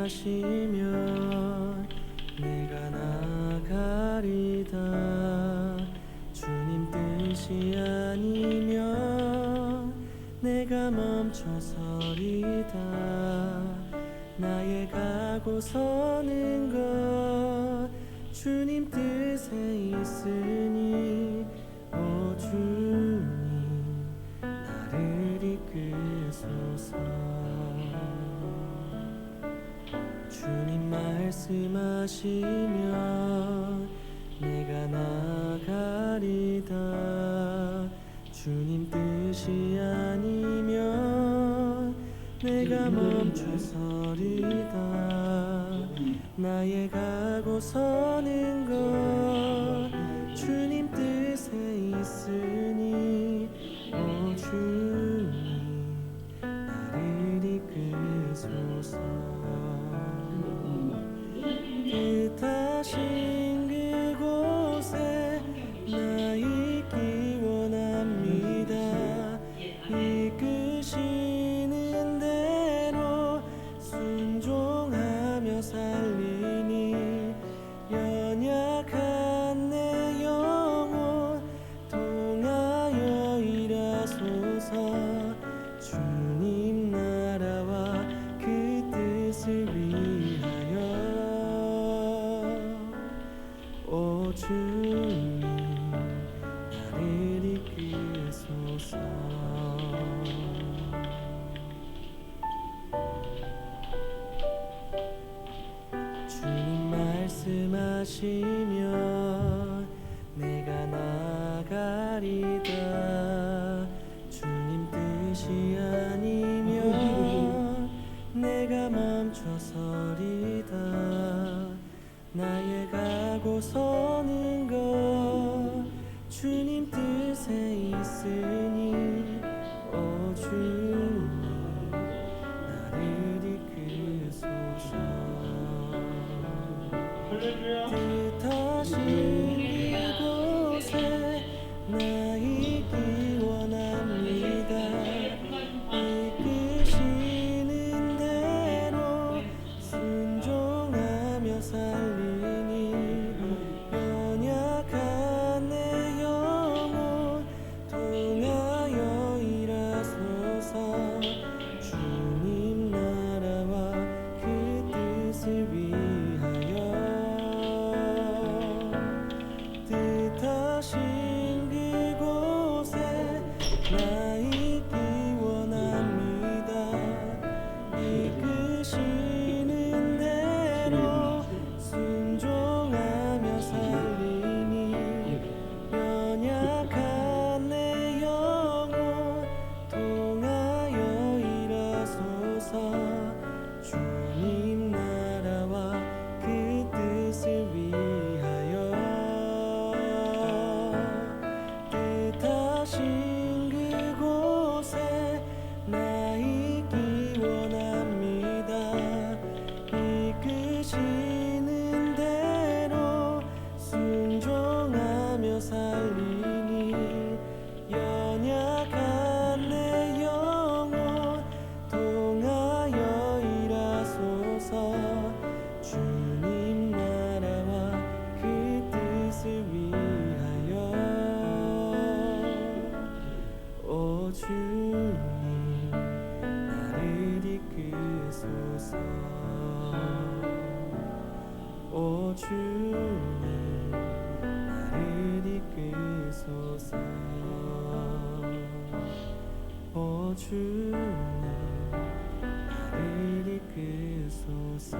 말씀하시면 내가 나가리다. 주님 뜻이 아니면 내가 멈춰서리다. 나의 가고 서는 것 주님 뜻에 있으니 오 주님 나를 이끄소서. 주님 말씀하시면 내가 나가리다. 주님 뜻이 아니면 내가 멈춰서리다. 나의 가고 서는 것 주님 뜻에 있으니 오 주님 나를 이끄소서. 뜻하신 그곳에 나 있기 원합니다. 이끄시는 대로 순종하며 살리니 연약한 내 영혼 통하여 일하소서. 주님 나라와 그 뜻을 위하여 오 주님 나를 이끄소서. 주님 말씀하시면 내가 나가리다. 주님 뜻이 아니면 내가 멈춰서리다. 나의 가고 서는 것 주님 뜻에 있으니 오 주님 나를 이끄소서. 뜻하신 그곳에 나 있기 원합니다. 이끄시는 대로 순종하며 살리니 연약한 내 영혼 통하여 일하소서. 주님 나라와 그 뜻을 위하여 뜻하신 그곳에 나 있기 원합니다. 이끄시는 대로 순종하며 살리니 연약한 내 영혼 통하여 일하소서. 주님 나라와 그 뜻을 위하여 뜻하신 그곳에 나 있기 원합니다. 이끄시는 대로 순종하며 살리니 연약한 내 영혼 통하여 일하소서. 주님 나라와 그 뜻을 위하여 오 주님 나를 이끄소서. 오 주님 나를 이끄소서. 오 주님 나를 이끄소서.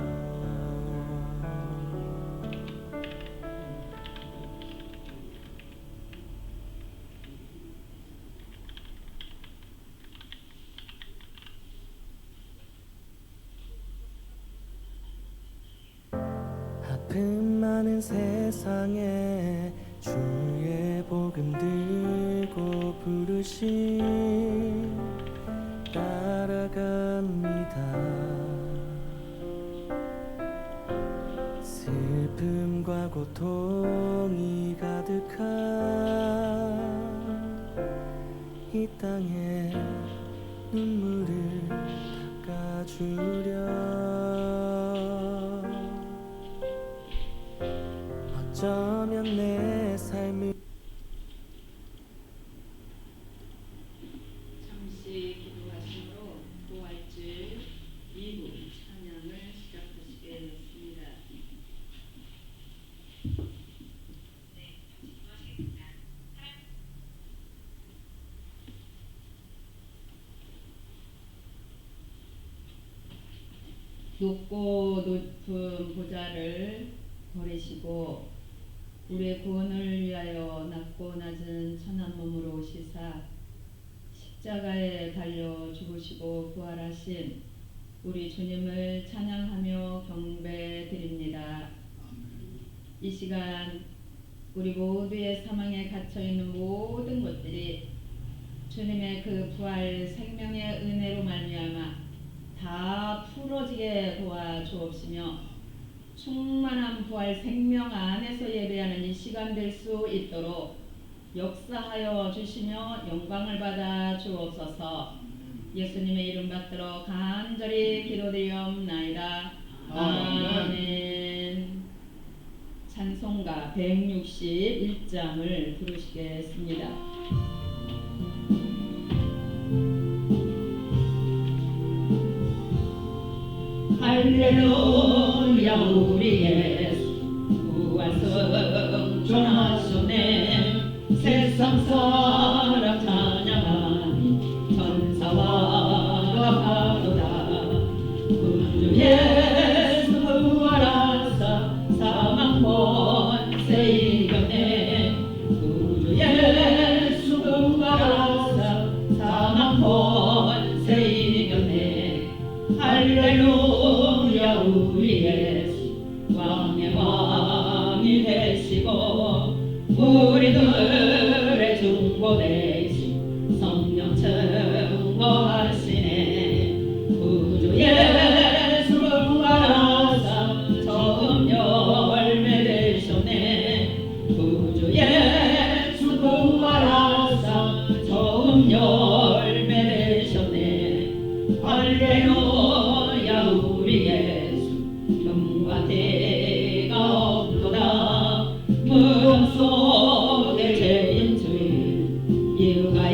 아픔 많은 세상에 주의 복음 들고 부르심 따라갑니다. 슬픔과 고통이 가득한 이 땅에 눈물을 닦아주려 어쩌면 내 삶을 잠시 기도하심으로 부활절 2부 찬양을 시작하시겠습니다. 높고 높은 보좌를 버리시고 우리의 구원을 위하여 낮고 낮은 천한 몸으로 오시사 십자가에 달려 죽으시고 부활하신 우리 주님을 찬양하며 경배드립니다. 이 시간 우리 모두의 사망에 갇혀있는 모든 것들이 주님의 그 부활 생명의 은혜로 말미암아 다 풀어지게 도와주옵시며 충만한 부활 생명 안에서 예배하는 이 시간 될 수 있도록 역사하여 주시며 영광을 받아 주옵소서. 예수님의 이름 받들어 간절히 기도드리옵나이다. 아멘. 찬송가 161장을 부르시겠습니다. 할렐루야 우리 예수 부활성 전하셨네. 세상 사람 찬양하니 천사와 가도다. 구주 예수 부활하사 사망 권세 이겼네. 구주 예수 부활하사 사망 권세 이겼네. 할렐루야 우리 예수 왕의 왕이 되시고 우리들의 중보 되신 성령 증거하시네. 구주 예수 부활하사 처음 열매 되셨네. 구주 예수 부활하사 처음 열매 되셨네. 할렐루야 우리 예수 금과 대가 없도다. 무덤 속에 죄인 주인 이유가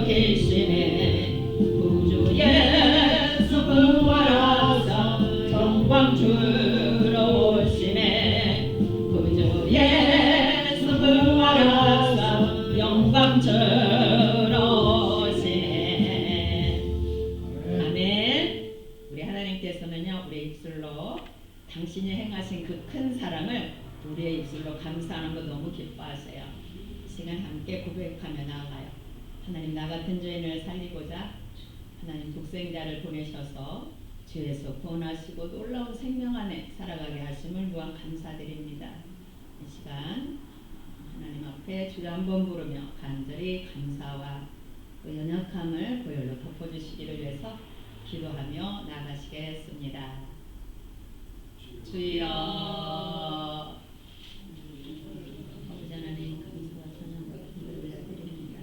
일으키시네. 구주 예수 부활하사 영광 주러 오시네. 구주 예수 부활하사 영광 주러 오시네. 아멘. 우리 하나님께서는요 우리 입술로 당신이 행하신 그 큰 사랑을 우리의 입술로 감사하는 거 너무 기뻐하세요. 이 시간 함께 고백하며 나아가요. 하나님 나 같은 죄인을 살리고자 하나님 독생자를 보내셔서 죄에서 구원하시고 놀라운 생명 안에 살아가게 하심을 무한 감사드립니다. 이 시간 하나님 앞에 주여 한번 부르며 간절히 감사와 그 연약함을 보혈로 덮어주시기를 위해서 기도하며 나가시겠습니다. 주여 아버지 하나님 감사와 찬양과 기도를 드립니다.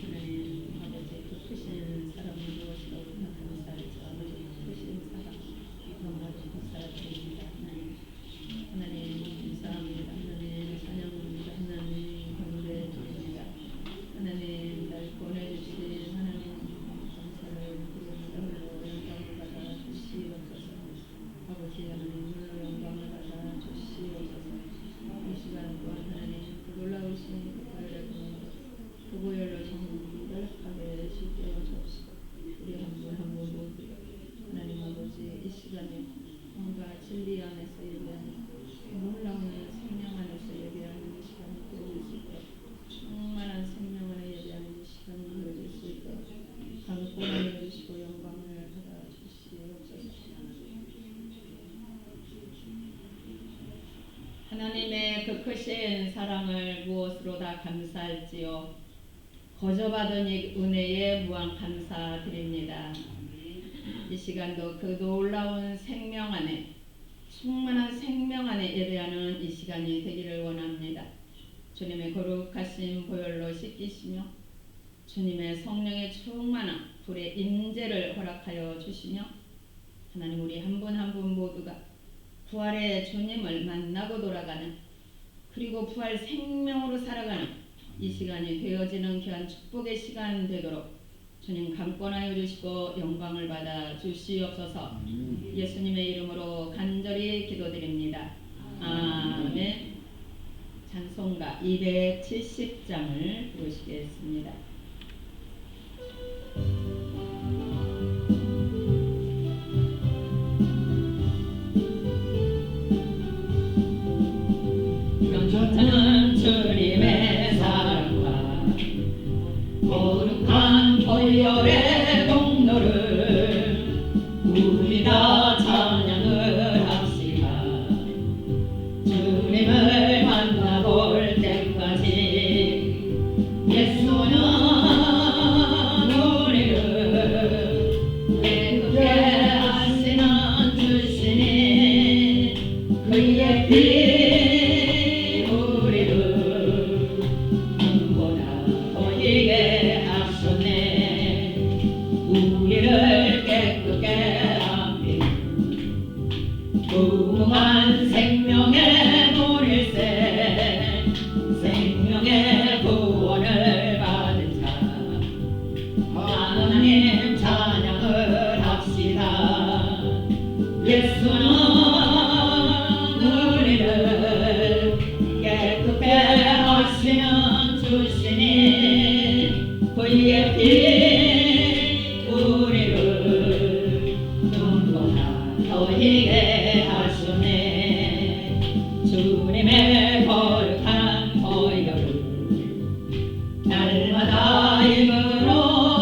하나님 아버지 그 크신 사랑을 무엇이라고 감사할지 아버지 크신 사랑 너무나 감사드립니다. 하나님 감사합니다. 하나님 찬양합니다. 하나님 경배드립니다. 하나님 날 보내주신 하나님 감사를 드립니다. 영광을 받아 주시옵소서. 아버지 하나님을 영광을 받아 주시옵소서. 이 시간 또한 하나님 그 놀라우신 그 보혈의 공로 그 보혈로 정말 연락하게 해주시고 주옵시고 우리 한 분 한 분 모두 하나님 아버지 이 시간에 뭔가 진리 안에서 예배하는 놀라운 생명 안에서 예배하는 이 시간이 되어질 수 있도록 충만한 생명 안에 예배하는 이 시간이 되어질 수 있도록 강권을 내주시고 영광을 받아 주시옵소서. 하나님의 그 크신 사랑을 무엇으로 다 감사할지요. 거저받은 이 은혜에 무한 감사드립니다. 이 시간도 그 놀라운 생명 안에 충만한 생명 안에 예배하는 이 시간이 되기를 원합니다. 주님의 거룩하신 보혈로 씻기시며 주님의 성령의 충만한 불의 임재를 허락하여 주시며 하나님 우리 한 분 한 분 모두가 부활의 주님을 만나고 돌아가는 그리고 부활 생명으로 살아가는 이 시간이 되어지는 귀한 축복의 시간 되도록 주님 강권하여 주시고 영광을 받아 주시옵소서. 예수님의 이름으로 간절히 기도드립니다. 아멘. 찬송가 270장을 부르시겠습니다. 저는 주님의 사랑과 거룩한 보혈의 공로를 우리 다 찬양을 합시다. 주님을 만나볼 때까지 예수는 우리를 깨끗게 하시는 주시니 그의 피 우리를 깨끗게 하며 무궁한 생명의 물일새 생명의 구원을 받은 자 하나님 찬양을 합시다. 예수는 우리를 깨끗게 하시는 주시니 그의 피 너희에게 하시네. 주님의 거룩한 보혈을 날마다 입으로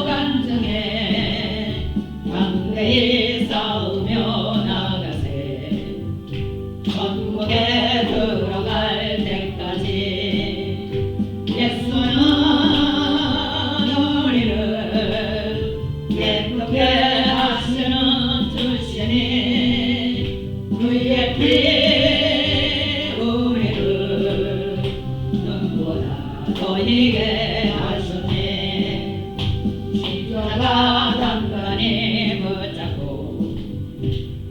간증해 담대히 싸우며 나가세. 천국에 들어갈 때까지 예수는 우리를 예쁘게 하시는 주시니 그의 피 우리를 눈보다 더 희게 하시네. 십자가 단단히 붙잡고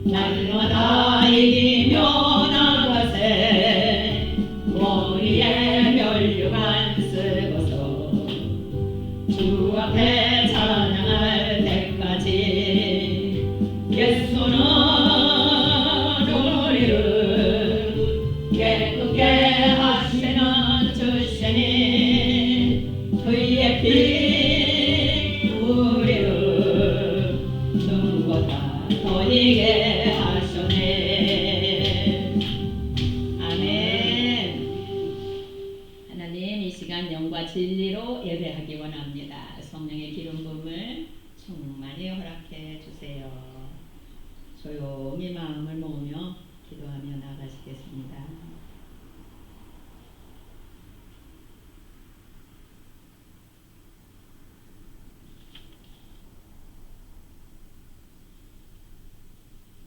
날마다 이기며 나가세. 머리에 면류관 쓰고서 주 앞에 찬양할 때까지 예수는 깨끗게 하시는 주시니 그의 피 우리를 눈보다 더 희게 하시네. 아멘. 하나님 이 시간 영과 진리로 예배하기 원합니다. 성령의 기름 부음을 충만히 허락해 주세요. 조용히 마음을 모으며 기도하며 나가시겠습니다.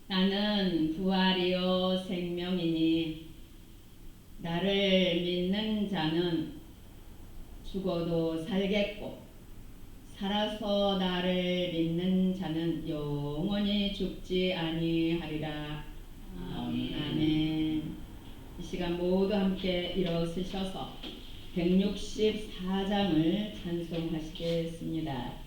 나는 부활이요 생명이니 나를 믿는 자는 죽어도 살겠고 살아서 나를 믿는 자는 영원히 죽지 아니하리라. 아멘. 이 시간 모두 함께 일어서셔서 164장을 찬송하시겠습니다.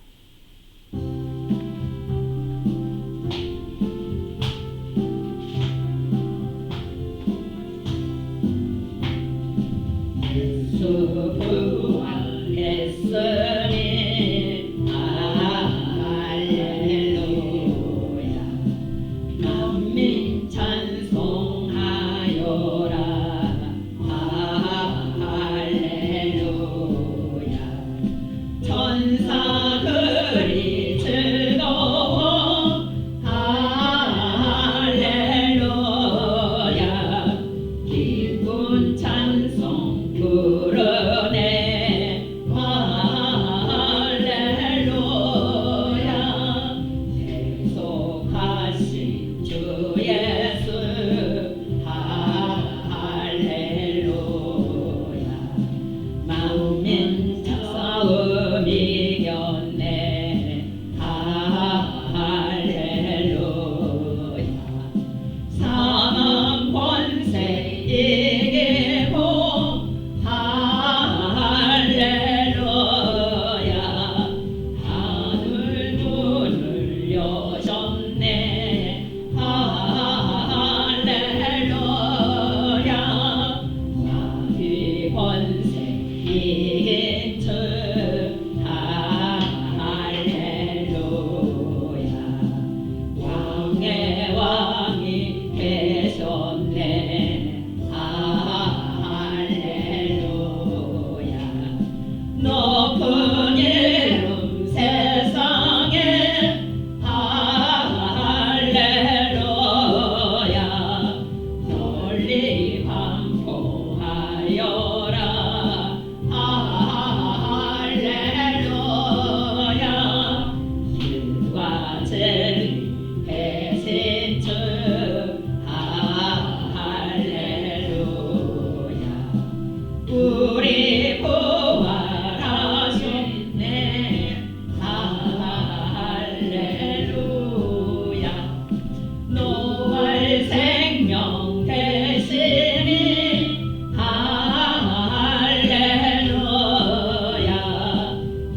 예수 부활했으니 할렐루야. 만민 찬송하여라. 할렐루야. 천사들이 즐거워 할렐루야. 기쁜 찬송 부르네. 할렐루야. 계속하신 주 예수 할렐루야. 만민 싸움 이겨 높은 이름 세상에 할렐루야 널리 반포하여라 할렐루야 주와 진리 대신 주 할렐루야 우리 부활하셨네 할렐루야 노을 생명 되시니 할렐루야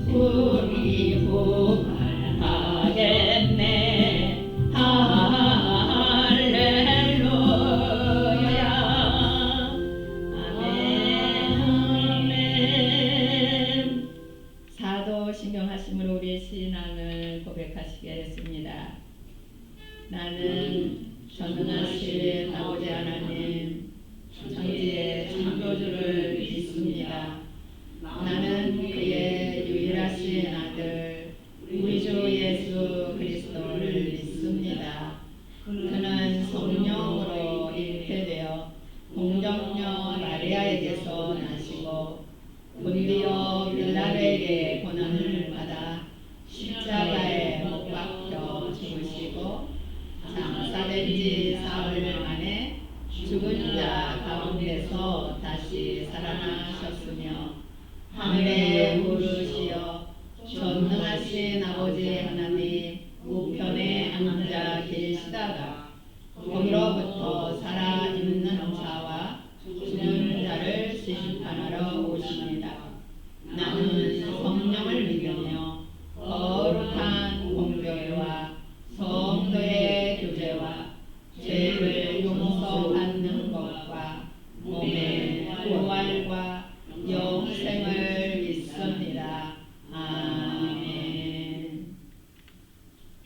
우리 부활하겠네 할렐루야 아멘. 사도신경하심으로 우리의 신앙을 고백하시겠습니다. 나는 전능하신 아버지 하나님 천지의 창조주를 믿습니다. 나는 그의 유일하신 아들 우리 주 예수 그리스도를 믿습니다. 그는 성령으로 잉태되어 동정녀 마리아에게서 나시고 본디오 빌라도에게 고난을 받아 십자가에 못 박혀 죽으시고 장사된 지 사흘 만에 죽은 자 가운데서 다시 살아나셨으며 하늘에 오르시어 전능하신 아버지 하나님 우편에 앉아 계시다가 거기로부터 살아있는 자와 죽은 자를 심판하러 오십니다. 나는 성령을 믿으며 거룩한 공교회와 성도의 교제와 죄를 용서받는 것과 몸의 부활과 영생을 믿습니다. 아멘.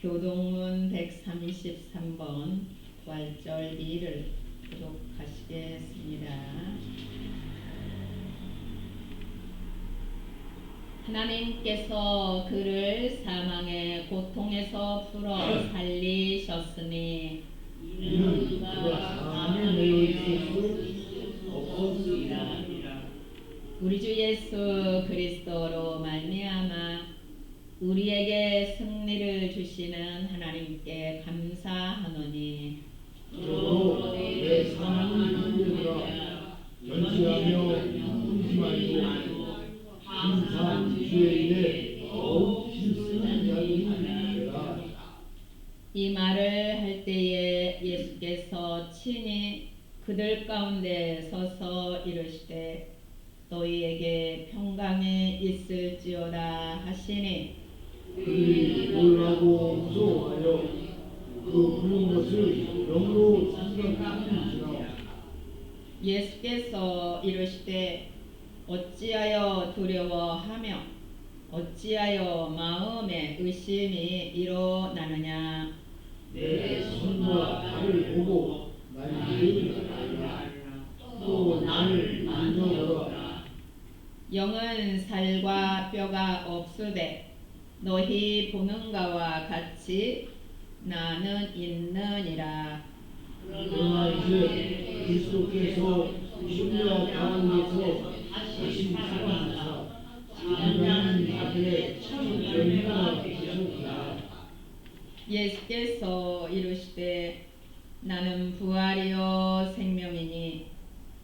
교동문 133번 부활절 2를 기록하시겠습니다. 하나님께서 그를 사망의 고통에서 풀어 살리셨으니 이는 그가 사망에 매여 있을 수 없었습니다. 우리 주 예수 그리스도로 말미암아 우리에게 승리를 주시는 하나님께 감사하노니 그러므로 내 사랑하는 형제들아 연시하며 끊지 말고 항상 주의 일에 더욱 힘쓰는 자들이 되라. 이 말을 할 때에 예수께서 친히 그들 가운데 서서 이르시되 너희에게 평강이 있을지어다 하시니 그들이 놀라고 무서워하여 그 부른 것을 영으로 생각하는지라. 예수께서 이르시되 어찌하여 두려워하며 어찌하여 마음에 의심이 일어나느냐. 내 손과 발을 보고 날 믿으라. 또 나를 만져보라. 영은 살과 뼈가 없으되 너희 보는가와 같이 나는 있느니라. 그러나 이제 그리스도께서 십자가 가운데서 다시 살아나사 인간인 앞에 영광 되셨다. 예수께서 이르시되 나는 부활이요 생명이니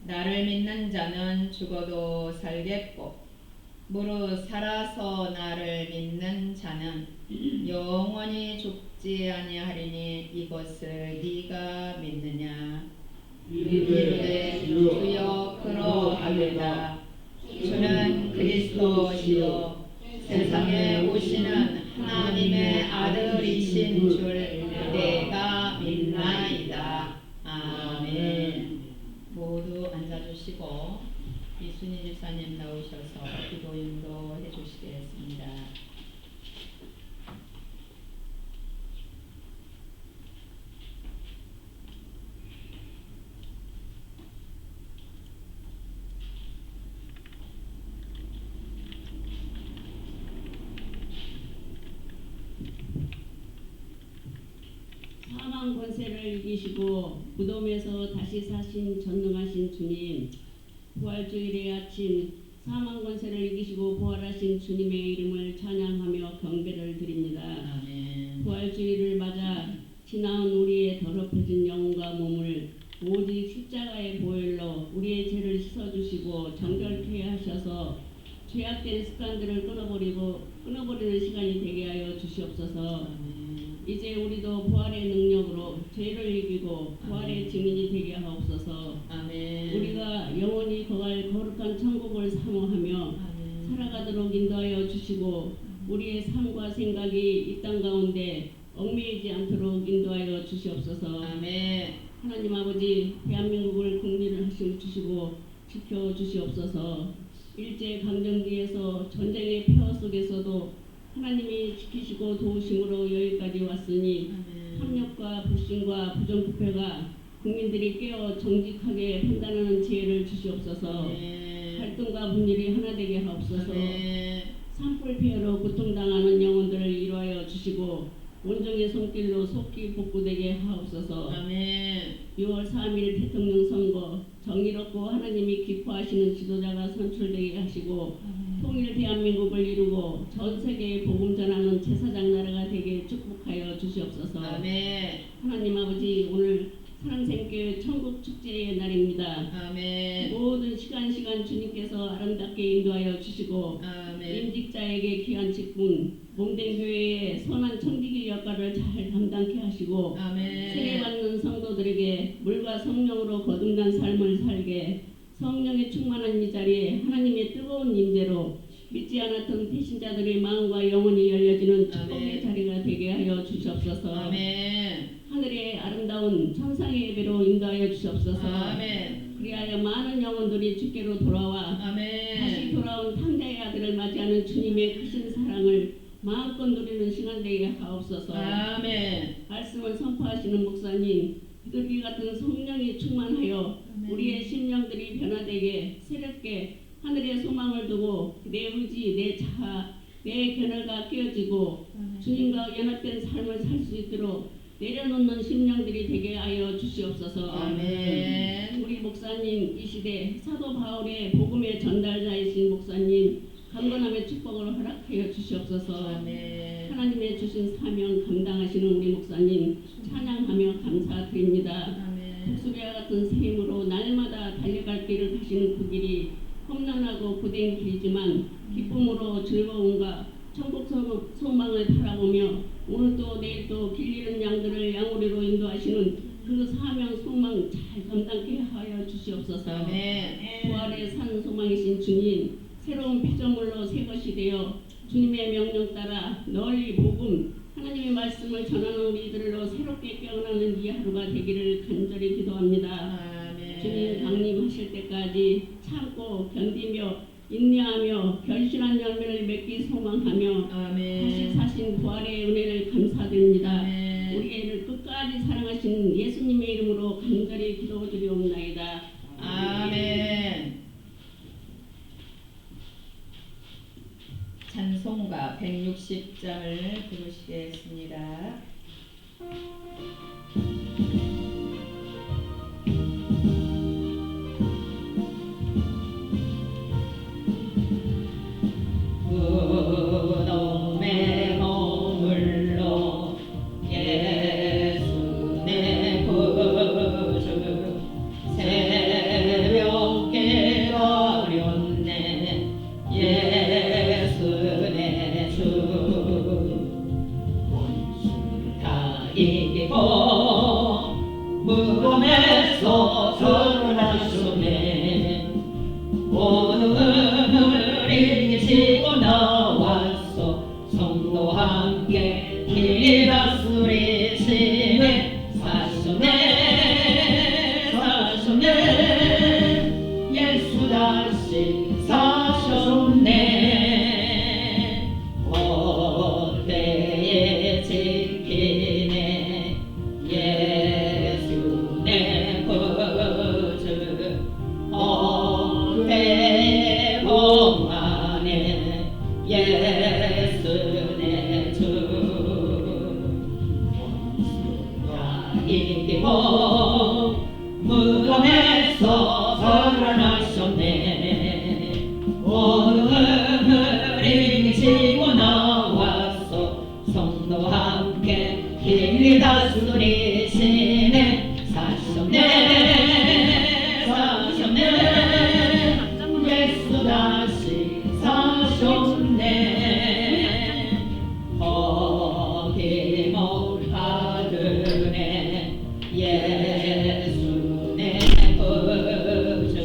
나를 믿는 자는 죽어도 살겠고 무릇 살아서 나를 믿는 자는 영원히 죽지 아니하리니 이것을 네가 믿느냐. 이르되 주여 그러하리이다. 주는 그리스도시요 세상에 오시는 하나님의 아들이신 줄 내가 믿나이다. 아멘. 모두 앉아주시고 이순희 집사님 나오셔서 기도 인도해 주시겠습니다. 사망 권세를 이기시고 무덤에서 다시 사신 전능하신 주님, 부활주일의 아침 사망 권세를 이기시고 부활하신 주님의 이름을 찬양하며 경배를 드립니다. 아멘. 부활주일을 맞아 지나온 우리의 더럽혀진 영혼과 몸을 오직 십자가의 보혈로 우리의 죄를 씻어주시고 정결케 하셔서 죄악된 습관들을 끊어버리는 시간이 되게 하여 주시옵소서. 아멘. 이제 우리도 부활의 능력으로 죄를 이기고 부활의 아멘. 증인이 되게 하옵소서. 아멘. 우리가 영원히 거할 거룩한 천국을 사모하며 아멘. 살아가도록 인도하여 주시고 우리의 삶과 생각이 이 땅 가운데 얽매이지 않도록 인도하여 주시옵소서. 아멘. 하나님 아버지, 대한민국을 국리를 하시고 주시고 지켜 주시옵소서. 일제 강점기에서 전쟁의 폐허 속에서도 하나님이 지키시고 도우심으로 여기까지 왔으니 아멘. 학력과 불신과 부정부패가 국민들이 깨어 정직하게 판단하는 지혜를 주시옵소서. 아멘. 갈등과 분열이 하나 되게 하옵소서. 아멘. 산불 피해로 고통당하는 영혼들을 이루하여 주시고 온종의 손길로 속히 복구되게 하옵소서. 아멘. 6월 3일 대통령 선거 정의롭고 하나님이 기뻐하시는 지도자가 선출되게 하시고 통일 대한민국을 이루고 전 세계에 복음 전하는 제사장 나라가 되게 축복하여 주시옵소서. 아멘. 하나님 아버지, 오늘 사랑생교회 천국 축제의 날입니다. 아멘. 모든 시간 주님께서 아름답게 인도하여 주시고 아멘. 임직자에게 귀한 직분, 몸된 교회의 선한 청지기 역할을 잘 감당케 하시고 아멘. 세례받는 성도들에게 물과 성령으로 거듭난 삶을 살게 성령의 충만한 이 자리에 하나님의 뜨거운 임재로 믿지 않았던 배신자들의 마음과 영혼이 열려지는 축복의 아멘. 자리가 되게 하여 주시옵소서. 아멘. 하늘의 아름다운 천상의 예배로 인도하여 주시옵소서. 아멘. 그리하여 많은 영혼들이 주께로 돌아와 다시 아멘. 돌아온 탕자의 아들을 맞이하는 주님의 크신 사랑을 마음껏 누리는 시간 되게 하옵소서. 아멘. 말씀을 선포하시는 목사님, 비둘기 같은 성령이 충만하여 아멘. 우리의 심령들이 변화되게 새롭게 하늘의 소망을 두고 내 의지, 내 자아, 내 견해가 깨어지고 아멘. 주님과 연합된 삶을 살 수 있도록 내려놓는 심령들이 되게 하여 주시옵소서. 아멘. 우리 목사님, 이 시대 사도 바울의 복음의 전달자이신 목사님 강건함의 축복을 허락하여 주시옵소서. 아멘. 하나님의 주신 사명 감당하시는 우리 목사님 찬양하며 감사드립니다. 아멘. 복수배와 같은 셈으로 날마다 달려갈 길을 가시는 그 길이 험난하고 고된 길이지만 기쁨으로 즐거움과 천국 소망을 바라보며 오늘도 내일도 길 잃은 양들을 양우리로 인도하시는 그 사명 소망 잘 감당케 하여 주시옵소서. 아멘. 부활의 산 소망이신 주님, 새로운 피조물로 새 것이 되어 주님의 명령 따라 널리 복음 하나님의 말씀을 전하는 우리들로 새롭게 깨어나는 이 하루가 되기를 간절히 기도합니다. 아멘. 주님 강림하실 때까지 참고 견디며 인내하며 결실한 열매를 맺기 소망하며 아멘. 다시 사신 부활의 은혜를 감사드립니다. 아멘. 우리를 끝까지 사랑하신 예수님의 이름으로 간절히 기도드리옵나이다. 아멘. 찬송가 160장을 부르시겠습니다. 그놈의 머물러 예수 내 구주 새벽 깨어렸네 예수 내 주 원수 다 이기고 무덤에서 드러나셨네 오늘을 이기시고 나왔어 성도 함께 길 다스리시네 사셨네 예수 다시 사셨네 어때에 지키네 예수 내 구주 어때에 봉하네 예수 내 주 원수가 이기고 무덤에서 살아나셨네. 어둠을 이기시고 나와서 성도와 함께 길이 다스리시네. 사셨네 사셨네 예수 다시 사셨네. 어김없 받으네 예수 내 구주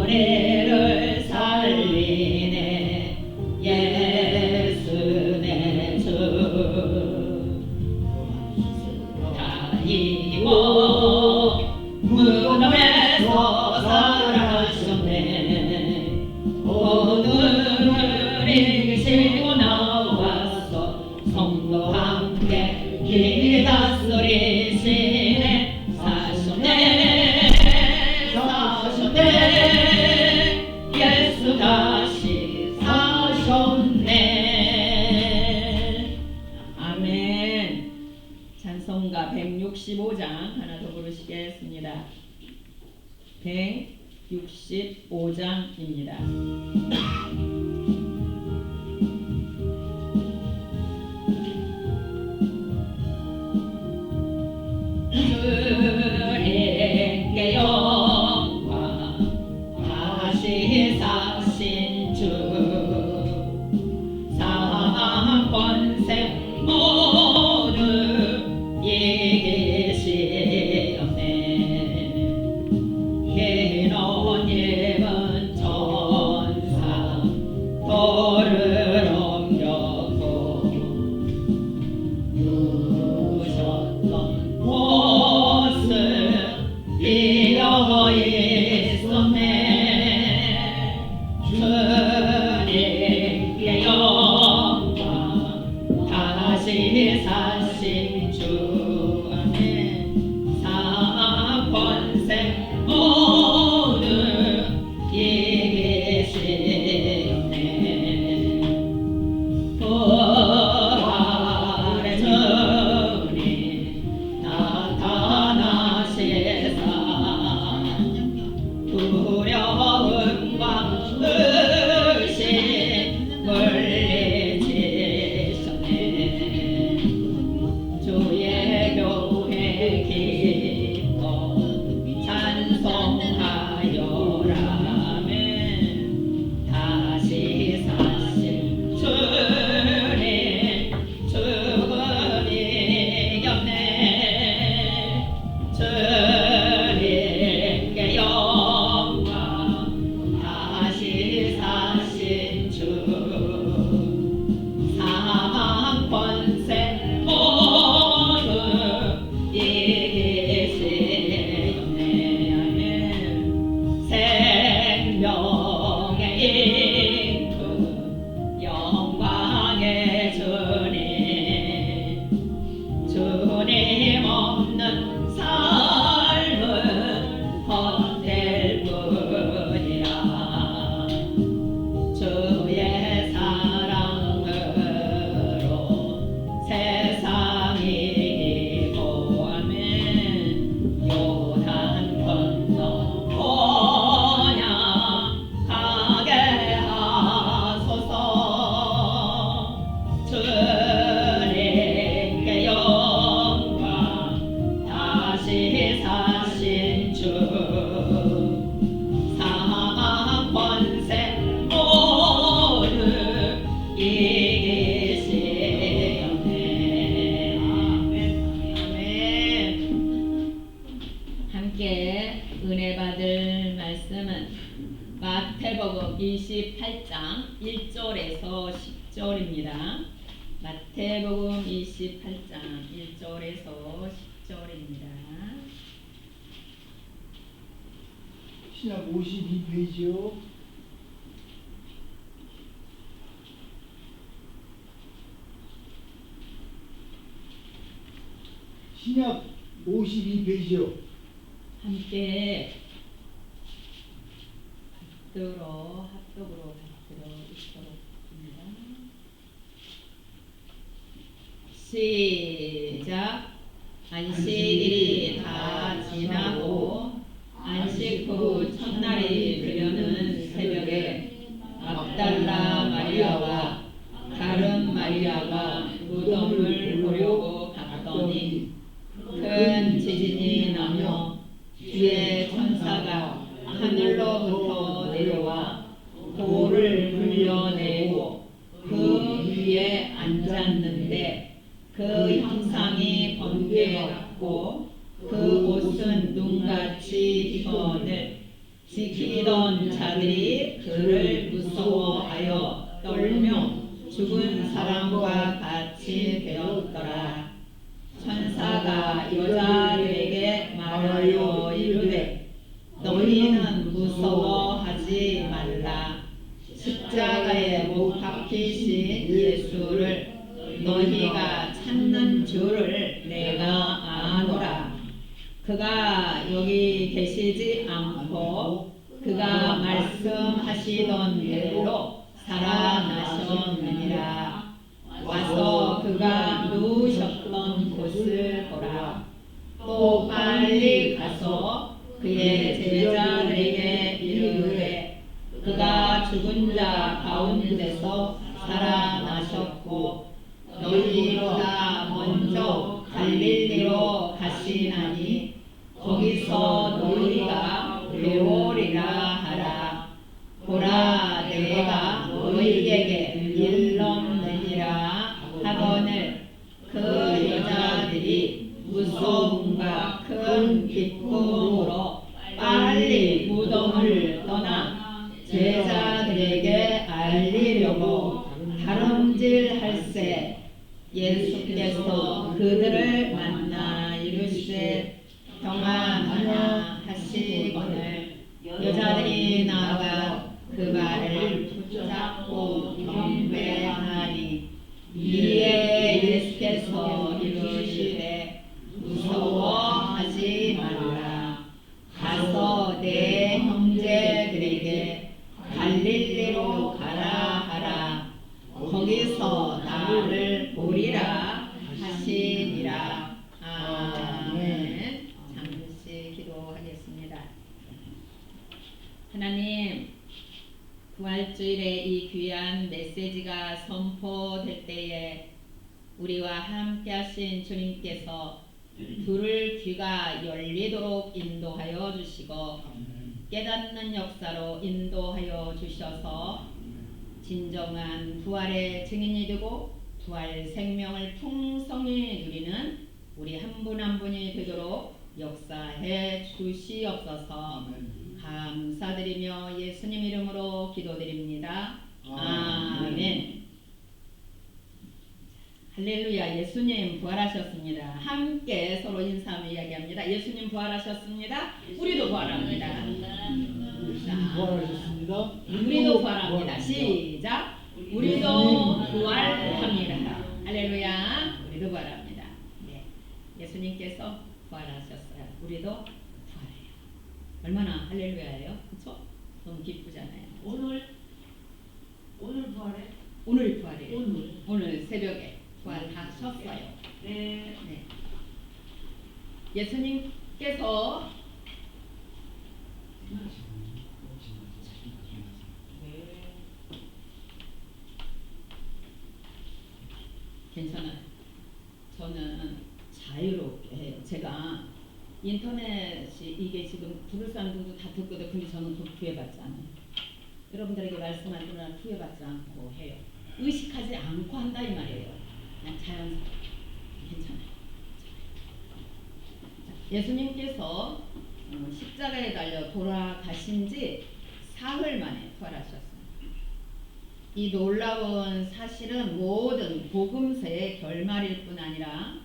우리를 살리네 예수 내 주. 다 이기고 무덤에서 살아나셨네. 오늘을 이기시고 나와서 성도와 함께 길이 다스리시네. 사셨네 사셨네 예수 다시 사셨네. 아멘. 찬송가 165장 하나 더 부르시겠습니다. 165장입니다. 주님께 영광 다시 사신 주 사망 권세 모두 이기시었네. 예수님은 천사 돌을 옮겼고 누셨던 곳을 비어 있었네. 주님께 영광 다시 사신 주. 아멘. 사망 권세 모두 이기시었네. 부활의 주님 나타나시사 두려움과 의심 물리치셨네. 주의 교회 기뻐 찬송하여라. 아멘. 다시 사신 주님 죽음 이겼네. 주님께 영광 다시 사신 주 사망 권세 모두 이기시었네. 아멘. 생명의 인품 영광의 주님 주님 없는 삶은 헛될 뿐이라. 주의 사랑으로 세상이 이기고. 아멘. 요단 건너 번역하게 하소서. 주님께 영광 다시 사신 주 사망 권세 모두 이기시었네. 아멘. 아멘. 함께 은혜 받을 말씀은 마태복음 28장 1절에서 10절입니다. 마태복음 28장 1절에서 10절입니다. 신약 52페이지요. 신약 52페이지요. 함께 합독으로 받들어 있도록 합니다. 시작. 안식일이 다 지나고 안식 후 첫날이 되려는 새벽에 막달라 마리아와 다른 마리아가 무덤을 보려고 갔더니 큰 지진이 나며 주의 천사가 하늘로부터 내려와 돌을 굴려내고 그 위에 앉았는데 그 형상이 번개 같고 그 옷은 눈같이 희건을 지키던 자들이 그를 무서워하여 떨며 죽은 사람과 같이 되었더라. 천사가 여자들에게 말하여 이르되 너희는 무서워하지 말라. 십자가에 못 박히신 예수를 너희가 찾는 줄을 내가 아노라. 그가 여기 계시지 않고 그가 말씀하시던 대로 살아나셨느니라. 와서 그가 누우셨던 곳을 보라. 또 빨리 가서 그의 제자들에게 이르되 그가 죽은 자 가운데서 살아나셨고 너희보다 먼저 갈릴리로 가시나니 거기서 너희가 배우리라 하라. 보라 내가 너희에게 일렀느니라 하거늘 그 여자들이 무서움과 큰 기쁨으로 빨리 무덤을 떠나 제자들에게 알리려고 다름질할세. 예수께서 그들을 만나 이르시되 평안하냐 하시거늘 여자들이 나아가 그 발을 붙잡고 경배하니 이에 예수께서 이르시되 무서워하지 말라. 가서 내 형제들에게 갈릴리로 가라 하라. 거기서 나를 보리라 하시니라. 아멘. 잠시 기도하겠습니다. 하나님, 부활주일에 이 귀한 메시지가 선포될 때에 우리와 함께 하신 주님께서 들을 귀가 열리도록 인도하여 주시고 깨닫는 역사로 인도하여 주셔서 진정한 부활의 증인이 되고 부활 생명을 풍성히 누리는 우리 한 분 한 분이 되도록 역사해 주시옵소서. 감사드리며 예수님 이름으로 기도드립니다. 아멘. 할렐루야. 예수님 부활하셨습니다. 함께 서로 인사하며 이야기합니다. 예수님 부활하셨습니다. 우리도 부활합니다. 예수님 부활하셨습니다. 우리도 부활합니다. 시작. 우리도 부활합니다. 할렐루야. 우리도 부활합니다. 네. 예수님께서 부활하셨어요. 우리도 부활해요. 얼마나 할렐루야예요. 그렇죠? 너무 기쁘잖아요. 오늘 부활해? 오늘 부활이에요. 오늘 새벽에 부활하셨어요. 네. 네. 예수님께서 괜찮아요. 저는 자유롭게 해요. 제가 인터넷이 이게 지금 부를 사람들도 다 듣거든요. 근데 저는 그 구애받지 않아요. 여러분들에게 말씀할 때는 구애받지 않고 해요. 의식하지 않고 한다 이 말이에요. 그냥 자연스럽게. 괜찮아요. 예수님께서 십자가에 달려 돌아가신 지 사흘 만에 부활하셨습니다. 이 놀라운 사실은 모든 복음서의 결말일 뿐 아니라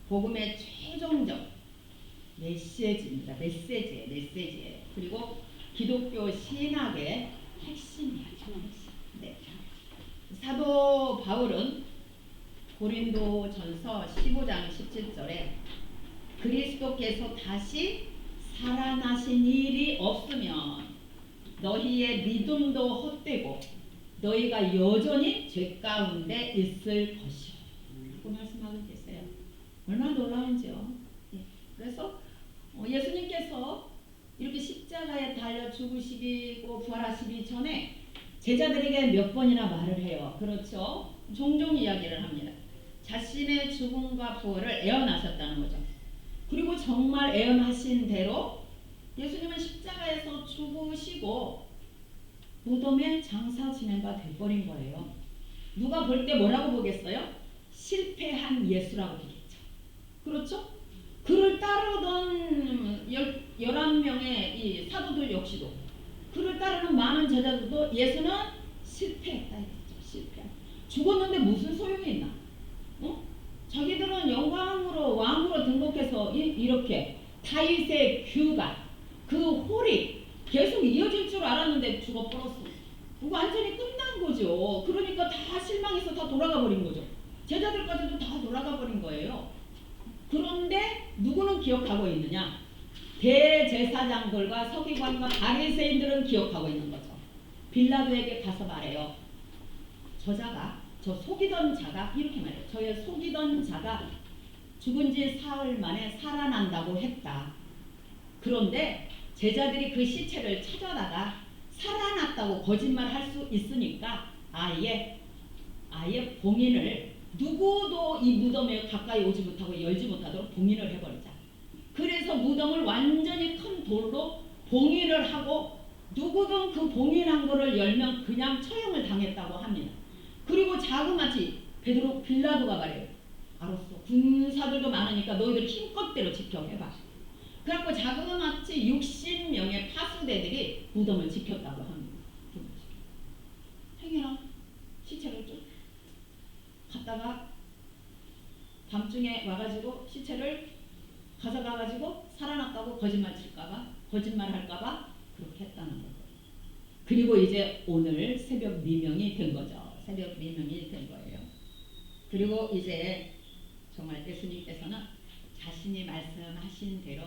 복음의 최종적 메시지입니다. 메시지예요. 그리고 기독교 신학의 핵심이에요. 네. 사도 바울은 고린도전서 15장 17절에 그리스도께서 다시 살아나신 일이 없으면 너희의 믿음도 헛되고 너희가 여전히 죄 가운데 있을 것이요. 그 말씀하고 계세요. 얼마나 놀라운지요. 그래서 예수님께서 이렇게 십자가에 달려 죽으시고 부활하시기 전에 제자들에게 몇 번이나 말을 해요. 그렇죠? 종종 이야기를 합니다. 자신의 죽음과 부활을 예언하셨다는 거죠. 그리고 정말 예언하신 대로 예수님은 십자가에서 죽으시고 무덤에 장사 지낸바 돼버린 거예요. 누가 볼 때 뭐라고 보겠어요? 실패한 예수라고 보겠죠. 그렇죠? 그를 따르던 11명의 이 사도들 역시도, 그를 따르는 많은 제자들도 예수는 실패했다 했죠. 실패. 죽었는데 무슨 소용이 있나? 자기들은 영광으로 왕으로 등극해서 이렇게 다윗의 규가, 그 홀이 계속 이어질 줄 알았는데 죽어버렸어. 완전히 끝난 거죠. 그러니까 다 실망해서 다 돌아가 버린 거죠. 제자들까지도 다 돌아가 버린 거예요. 그런데 누구는 기억하고 있느냐? 대제사장들과 서기관과 바리새인들은 기억하고 있는 거죠. 빌라도에게 가서 말해요. 저 속이던 자가 이렇게 말해요. 저의 속이던 자가 죽은 지 사흘 만에 살아난다고 했다. 그런데 제자들이 그 시체를 찾아다가 살아났다고 거짓말할 수 있으니까 아예 봉인을, 누구도 이 무덤에 가까이 오지 못하고 열지 못하도록 봉인을 해버리자. 그래서 무덤을 완전히 큰 돌로 봉인을 하고 누구든 그 봉인한 거를 열면 그냥 처형을 당했다고 합니다. 그리고 자그마치 빌라도가 말해요. 알았어. 군사들도 많으니까 너희들 힘껏대로 지켜해봐. 그래갖고 자그마치 60명의 파수대들이 무덤을 지켰다고 합니다. 행여나 시체를 좀 갔다가 밤중에 와가지고 시체를 가져가가지고 살아났다고 거짓말할까봐 그렇게 했다는 거예요. 그리고 이제 오늘 새벽 미명이 된 거죠. 새벽 미명이 된 거예요. 그리고 이제 정말 예수님께서는 자신이 말씀하신 대로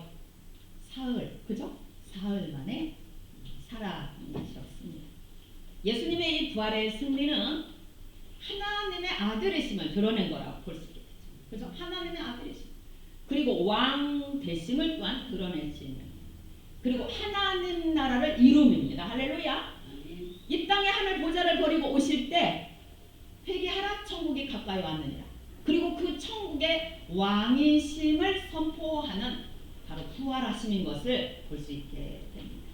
사흘 만에 살아나셨습니다. 예수님의 이 부활의 승리는 하나님의 아들이심을 드러낸 거라고 볼 수 있겠죠. 그죠? 하나님의 아들이심. 그리고 왕 되심을 또한 드러내시는. 그리고 하나님 나라를 이룸입니다. 할렐루야. 이 땅의 하늘 보좌를 버리고 오실 때 회개하라, 천국이 가까이 왔느니라. 그리고 그 천국의 왕이심을 선포하는 바로 부활하심인 것을 볼 수 있게 됩니다.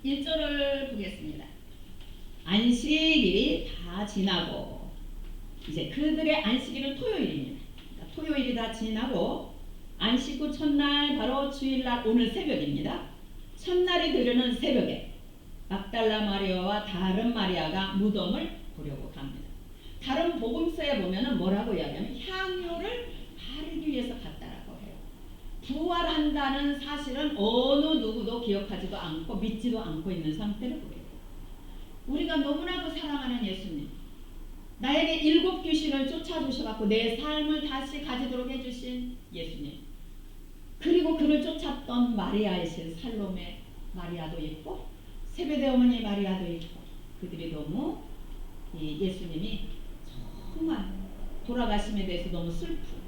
1절을 보겠습니다. 안식일이 다 지나고, 이제 그들의 안식일은 토요일입니다. 그러니까 토요일이 다 지나고 안식 후 첫날, 바로 주일날 오늘 새벽입니다. 첫날이 되려는 새벽에 막달라 마리아와 다른 마리아가 무덤을 보려고 갑니다. 다른 복음서에 보면은 뭐라고 이야기하면 향유를 바르기 위해서 갔다라고 해요. 부활한다는 사실은 어느 누구도 기억하지도 않고 믿지도 않고 있는 상태를 보여요. 우리가 너무나도 사랑하는 예수님, 나에게 7 귀신을 쫓아주셔갖고 내 삶을 다시 가지도록 해주신 예수님, 그리고 그를 쫓았던 마리아이신 살로메 마리아도 있고 세베대 어머니 마리아도 있고, 그들이 너무 예수님이 정말 돌아가심에 대해서 너무 슬프고,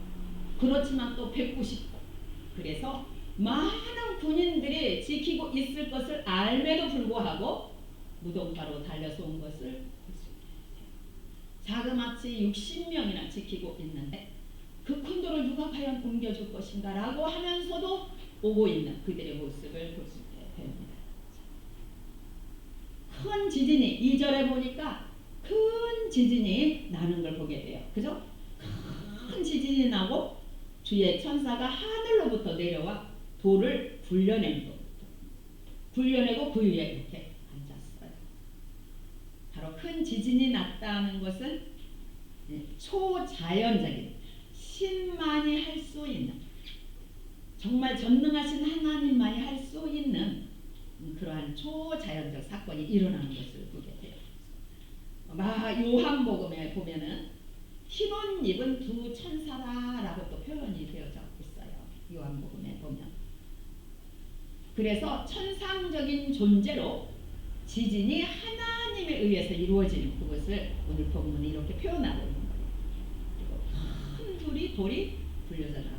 그렇지만 또 뵙고 싶고, 그래서 많은 군인들이 지키고 있을 것을 알매도 불구하고 무덤가로 달려서 온 것을 볼 수 있습니다. 자그마치 60명이나 지키고 있는데 그 큰 돌을 누가 과연 옮겨줄 것인가 라고 하면서도 오고 있는 그들의 모습을 볼 수 있게 됩니다. 큰 지진이 2절에 보니까 큰 지진이 나는 걸 보게 돼요. 그죠? 큰 지진이 나고 주의 천사가 하늘로부터 내려와 돌을 굴려내고 그 위에 이렇게 앉았어요. 바로 큰 지진이 났다는 것은 초자연적인, 신만이 할 수 있는, 정말 전능하신 하나님만이 할 수 있는 그러한 초자연적 사건이 일어나는 것을 보게 돼요. 요한복음에 보면은 흰 옷 입은 2 천사라고 또 표현이 되어져 있어요. 요한복음에 보면. 그래서 천상적인 존재로 지진이 하나님에 의해서 이루어지는 그것을 오늘 본문이 이렇게 표현하고 있는 거예요. 그리고 큰 돌이 굴려져 나가고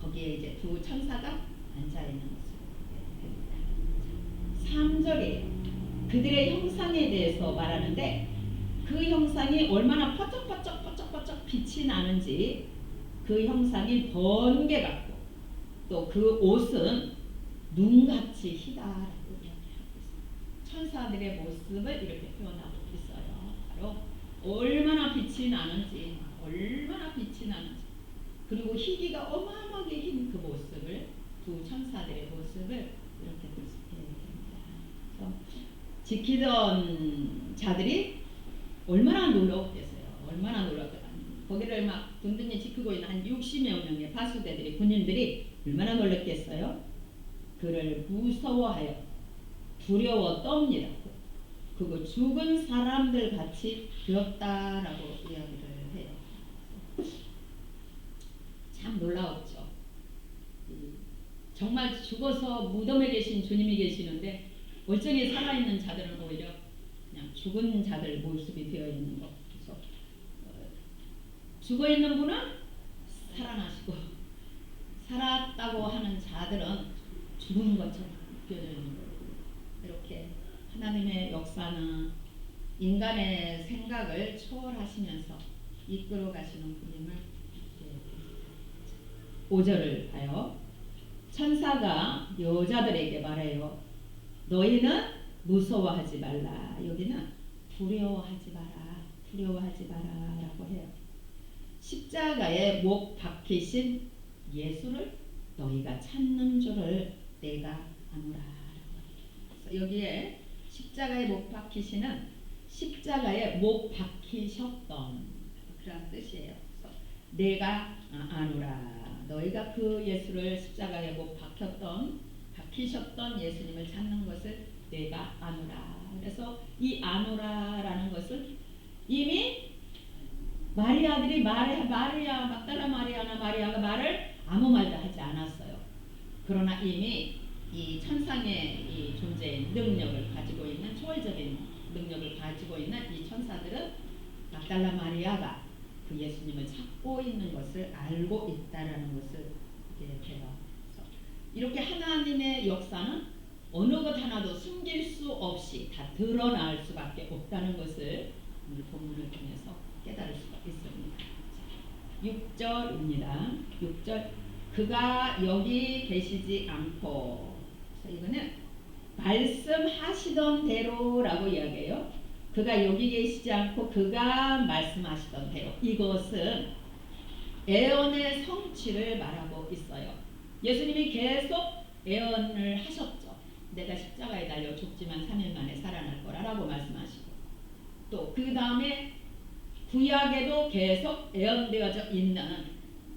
거기에 이제 두 천사가 앉아 있는 것을 보게 됩니다. 3절이에요. 그들의 형상에 대해서 말하는데 그 형상이 얼마나 퍼쩍퍼쩍 빛이 나는지 그 형상이 번개 같고 또 그 옷은 눈같이 희다라고 이야기하고 있습니다. 천사들의 모습을 이렇게 표현하고 있어요. 바로 얼마나 빛이 나는지 그리고 희기가 어마어마하게 흰 그 모습을 두 천사들의 모습을 이렇게 볼 수 있습니다. 그래서 지키던 자들이 얼마나 놀라웠겠어요. 얼마나 놀라웠겠어요. 거기를 막 든든히 지키고 있는 한 60여 명의 바수대들이 군인들이 얼마나 놀랐겠어요. 그를 무서워하여 두려워 떱니다. 그거 죽은 사람들 같이 되었다라고 이야기를 해요. 참 놀라웠죠. 정말 죽어서 무덤에 계신 주님이 계시는데 멀쩡히 살아있는 자들은 오히려 그냥 죽은 자들 모습이 되어 있는 것. 그래서 죽어 있는 분은 살아나시고 살았다고 하는 자들은 죽은 것처럼 느껴져 있는 거예요. 이렇게 하나님의 역사는 인간의 생각을 초월하시면서 이끌어 가시는 분임을 5절을 봐요. 천사가 여자들에게 말해요. 너희는 무서워하지 말라. 여기는 두려워하지 마라 라고 해요. 십자가에 못 박히신 예수를 너희가 찾는 줄을 내가 아노라. 그래서 여기에 십자가에 못 박히시는 십자가에 못 박히셨던 그런 뜻이에요. 그래서 내가 아노라. 너희가 그 예수를 십자가에 못 박히셨던 예수님을 찾는 것을 내가 아노라. 그래서 이 아노라라는 것은 이미 마리아들이 마리아 막달라 마리아나 마리아가 말을 아무 말도 하지 않았어요. 그러나 이미 이 천상의 이 존재의 능력을 가지고 있는 초월적인 능력을 가지고 있는 이 천사들은 막달라 마리아가 그 예수님을 찾고 있는 것을 알고 있다라는 것을 배워요. 이렇게 하나님의 역사는 어느 것 하나도 숨길 수 없이 다 드러날 수밖에 없다는 것을 오늘 본문을 통해서 깨달을 수가 있습니다. 6절입니다. 6절 그가 여기 계시지 않고 그래서 이거는 말씀하시던 대로라고 이야기해요. 그가 여기 계시지 않고 그가 말씀하시던 대로 이것은 예언의 성취를 말하고 있어요. 예수님이 계속 예언을 하셨죠. 내가 십자가에 달려 죽지만 3일 만에 살아날 거라고 말씀하시고 또 그 다음에 구약에도 계속 예언되어져 있는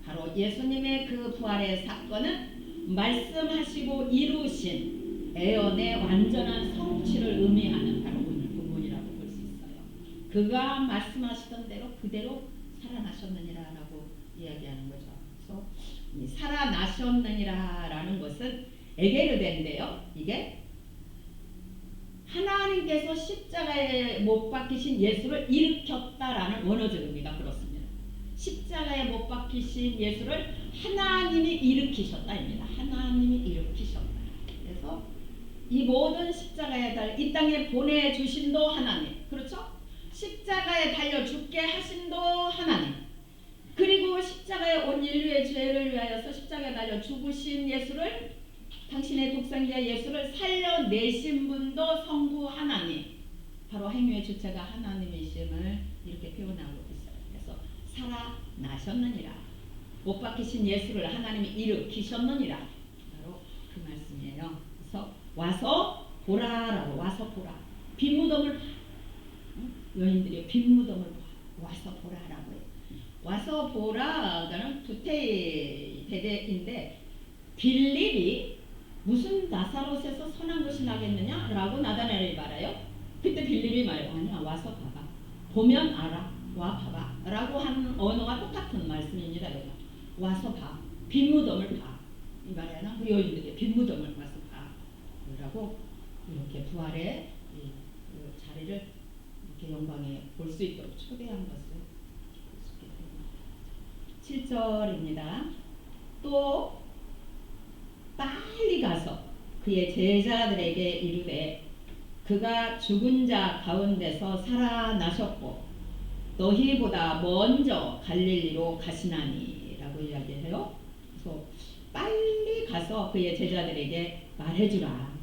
바로 예수님의 그 부활의 사건은 말씀하시고 이루신 예언의 완전한 성취를 의미하는 바로 오늘 본문이라고 볼 수 있어요. 그가 말씀하시던 대로 그대로 살아나셨느니라라고 이야기하는 거죠. 그래서 이 살아나셨느니라라는 것은 에게르데인데요. 이게 하나님께서 십자가에 못 박히신 예수를 일으켰다라는 원어적 의미가 그렇습니다. 십자가에 못 박히신 예수를 하나님이 일으키셨다입니다. 하나님이 일으키셨다. 그래서 이 모든 십자가에 달려 이 땅에 보내주신도 하나님, 그렇죠? 십자가에 달려 죽게 하신도 하나님, 그리고 십자가에 온 인류의 죄를 위하여서 십자가에 달려 죽으신 예수를 당신의 독생자 예수를 살려내신 분도 성부 하나님, 바로 행위의 주체가 하나님이심을 이렇게 표현하고 있어요. 그래서 살아나셨느니라, 못 박히신 예수를 하나님이 일으키셨느니라, 바로 그 말씀이에요. 그래서 와서 보라라고, 와서 보라. 빈무덤을 봐. 여인들이 빈무덤을 봐. 와서 보라라고 해요. 와서 보라가는 두테이 대대인데 빌립이 무슨 나사롯에서 선한 것이 나겠느냐라고 나다나엘이 말해요. 그때 빌립이 말해요. 아니야, 와서 봐봐. 보면 알아. 와 봐봐. 라고 하는 언어와 똑같은 말씀입니다. 여기가. 와서 봐. 빈무덤을 봐. 이 말에는 그 여인들이 빈무덤을 와서 봐. 라고 이렇게 부활의 그 자리를 이렇게 영광에 볼 수 있도록 초대한 것을 볼 수 있게 됩니다. 7절입니다. 또 빨리 가서 그의 제자들에게 이르되 그가 죽은 자 가운데서 살아나셨고 너희보다 먼저 갈릴리로 가시나니 라고 이야기해요. 그래서 빨리 가서 그의 제자들에게 말해주라.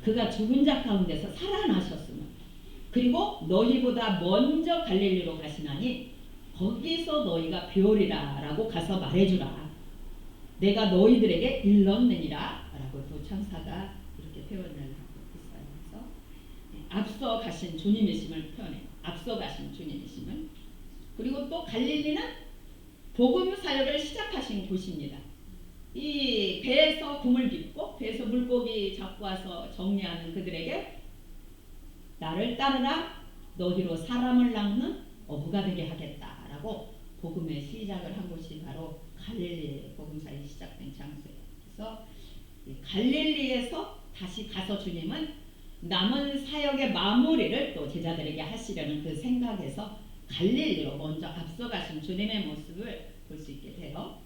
그가 죽은 자 가운데서 살아나셨으면 그리고 너희보다 먼저 갈릴리로 가시나니 거기서 너희가 배우리라 라고 가서 말해주라. 내가 너희들에게 일렀느니라 라고 또 천사가 이렇게 표현을 하고 있어요. 그래서 앞서 가신 주님이심을 표현해요. 앞서 가신 주님이심을. 그리고 또 갈릴리는 복음 사역을 시작하신 곳입니다. 이 배에서 금을 빚고 배에서 물고기 잡고 와서 정리하는 그들에게 나를 따르라 너희로 사람을 낚는 어부가 되게 하겠다라고 복음의 시작을 한 곳이 바로 갈릴리 복음사역이 시작된 장소예요. 그래서 갈릴리에서 다시 가서 주님은 남은 사역의 마무리를 또 제자들에게 하시려는 그 생각에서 갈릴리로 먼저 앞서가신 주님의 모습을 볼 수 있게 돼요.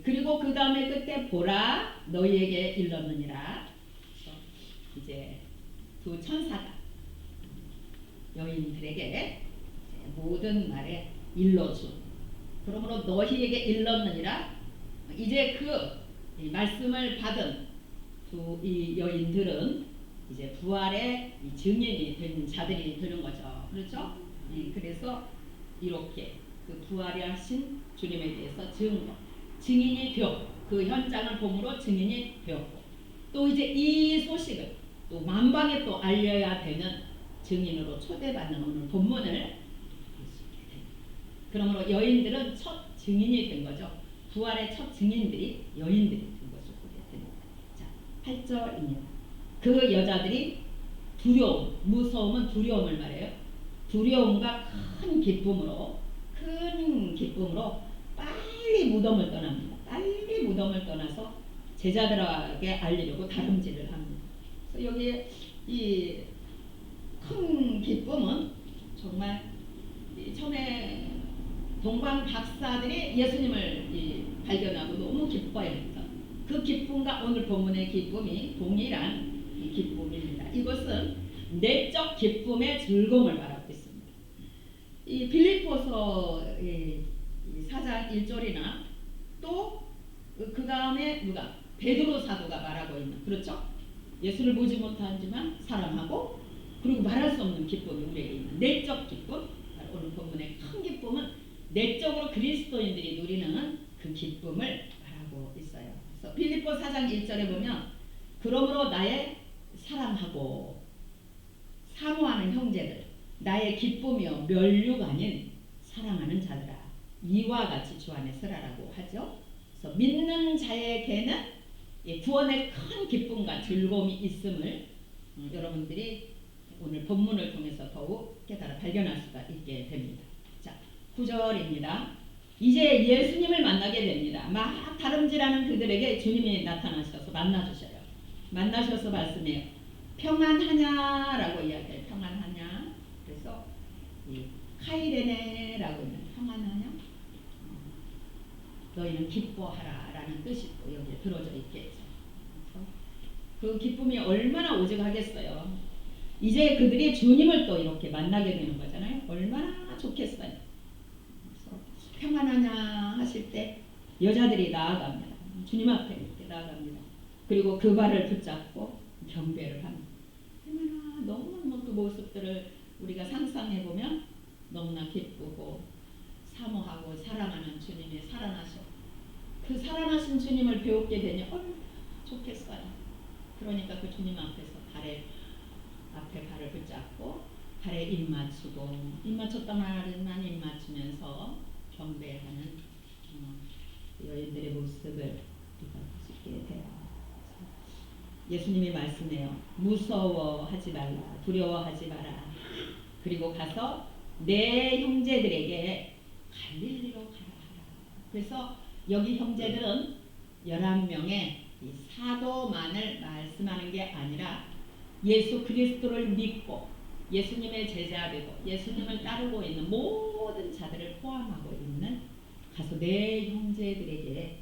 그리고 그 다음에 끝에 보라 너희에게 일렀느니라. 이제 두 천사가 여인들에게 모든 말에 일러준. 그러므로 너희에게 일렀느니라. 이제 그 말씀을 받은 이 여인들은 이제 부활의 증인이 된 자들이 되는 거죠. 그렇죠? 그래서 이렇게 그 부활하신 주님에 대해서 증인이 되었고 그 현장을 봄으로 증인이 되었고 또 이제 이 소식을 또 만방에 또 알려야 되는 증인으로 초대받는 오늘 본문을 볼 수 있게 됩니다. 그러므로 여인들은 첫 증인이 된 거죠. 부활의 첫 증인들이 여인들이 된 것을 보게 됩니다. 자, 8절입니다. 그 여자들이 두려움, 무서움은 두려움을 말해요. 두려움과 큰 기쁨으로 빨리 무덤을 떠납니다. 빨리 무덤을 떠나서 제자들에게 알리려고 다름질을 합니다. 그래서 여기에 이 큰 기쁨은 정말 처음에 동방 박사들이 예수님을 발견하고 너무 기뻐했던 그 기쁨과 오늘 본문의 기쁨이 동일한 이 기쁨입니다. 이것은 내적 기쁨의 즐거움을 말하고 있습니다. 이 빌립보서 4장 1절이나 또 그 다음에 누가 베드로 사도가 말하고 있는 그렇죠? 예수를 보지 못하지만 사랑하고 그리고 말할 수 없는 기쁨이 우리에게 있는 내적 기쁨. 오늘 본문의 큰 기쁨은 내적으로 그리스도인들이 누리는 그 기쁨을 말하고 있어요. 그래서 빌립보 4장 1절에 보면 그러므로 나의 사랑하고 사모하는 형제들 나의 기쁨이요 멸류가 아닌 사랑하는 자들아 이와 같이 주 안에 서라라고 하죠. 그래서 믿는 자에게는 구원의 큰 기쁨과 즐거움이 있음을 여러분들이 오늘 본문을 통해서 더욱 깨달아 발견할 수가 있게 됩니다. 자, 9절입니다. 이제 예수님을 만나게 됩니다. 막 다름질하는 그들에게 주님이 나타나셔서 만나주셔요. 만나셔서 말씀해요. 평안하냐라고 이야기해요. 평안하냐. 그래서 이 카이레네라고 있는 평안하냐. 너희는 기뻐하라라는 뜻이 또 여기에 들어져 있겠죠. 그 기쁨이 얼마나 오직하겠어요. 이제 그들이 주님을 또 이렇게 만나게 되는 거잖아요. 얼마나 좋겠어요. 그래서 평안하냐 하실 때 여자들이 나아갑니다. 주님 앞에 이렇게 나아갑니다. 그리고 그 발을 붙잡고 경배를 합니다. 얼마나 너무너무 그 모습들을 우리가 상상해 보면 너무나 기쁘고 사모하고 사랑하는 주님이 살아나셔. 그 살아나신 주님을 배우게 되니 얼마나 좋겠어요. 그러니까 그 주님 앞에서 앞에 발을 붙잡고 발에 입 맞추고 입 맞췄단 말만 입 맞추면서 경배하는 여인들의 모습을 우리가 볼 수 있게 돼요. 예수님이 말씀해요. 무서워하지 말라. 두려워하지 마라. 그리고 가서 내 형제들에게 갈릴리로 가라. 그래서 여기 형제들은 11명의 이 사도만을 말씀하는 게 아니라 예수 그리스도를 믿고 예수님의 제자 되고 예수님을 따르고 있는 모든 자들을 포함하고 있는 가서 내 형제들에게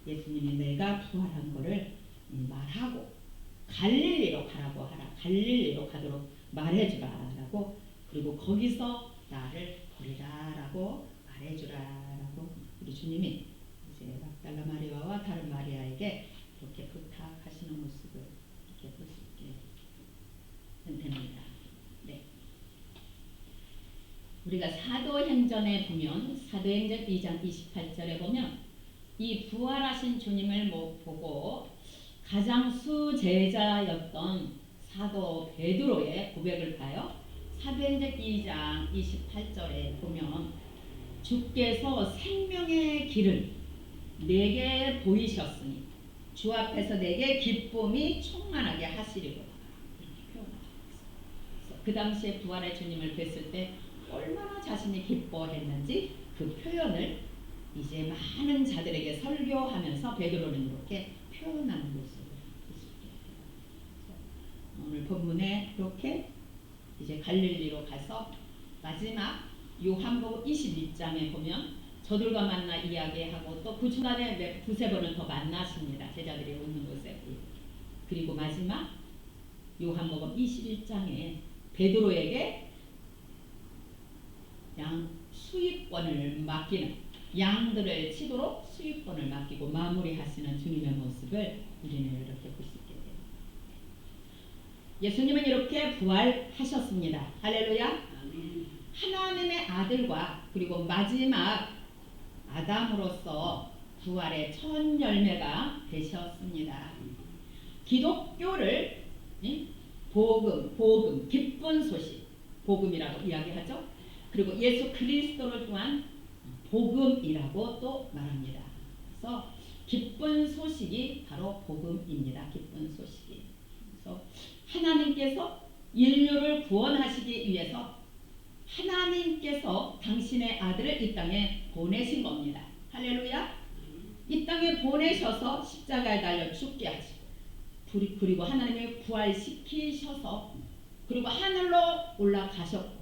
예수님이 내가 부활한 거를 말하고 갈릴리로 가라고 하라. 갈릴리로 가도록 말해주라라고 그리고 거기서 나를 버리라라고 말해주라라고 우리 주님이 이제 막달라 마리아와 다른 마리아에게 이렇게 부탁하시는 모습을 이렇게 볼 수 있게 됩니다. 네. 우리가 사도행전에 보면 사도행전 2장 28절에 보면 이 부활하신 주님을 보고 가장 수제자였던 사도 베드로의 고백을 봐요. 사도행전 2장 28절에 보면 주께서 생명의 길을 내게 보이셨으니 주 앞에서 내게 기쁨이 충만하게 하시리로다. 이렇게 표현하고 있어요. 그 당시에 부활의 주님을 뵀을 때 얼마나 자신이 기뻐했는지 그 표현을 이제 많은 자들에게 설교하면서 베드로는 이렇게 표현하는 모습을 볼 수 있게 돼요. 오늘 본문에 이렇게 이제 갈릴리로 가서 마지막 요한복음 22장에 보면 저들과 만나 이야기하고 또 그 중간에 두세 번은 더 만나십니다. 제자들이 오는 곳에. 그리고 마지막 요한복음 21장에 베드로에게 양 수입권을 맡기는 양들을 치도록 수입권을 맡기고 마무리하시는 주님의 모습을 우리는 이렇게 볼 수 있게 돼요. 예수님은 이렇게 부활하셨습니다. 할렐루야. 하나님의 아들과 그리고 마지막 아담으로서 부활의 첫 열매가 되셨습니다. 기독교를 복음, 기쁜 소식, 복음이라고 이야기하죠. 그리고 예수 그리스도를 또한 복음이라고 또 말합니다. 그래서 기쁜 소식이 바로 복음입니다. 기쁜 소식이. 그래서 하나님께서 인류를 구원하시기 위해서 하나님께서 당신의 아들을 이 땅에 보내신 겁니다. 할렐루야. 이 땅에 보내셔서 십자가에 달려 죽게 하시고 그리고 하나님이 부활시키셔서 그리고 하늘로 올라가셨고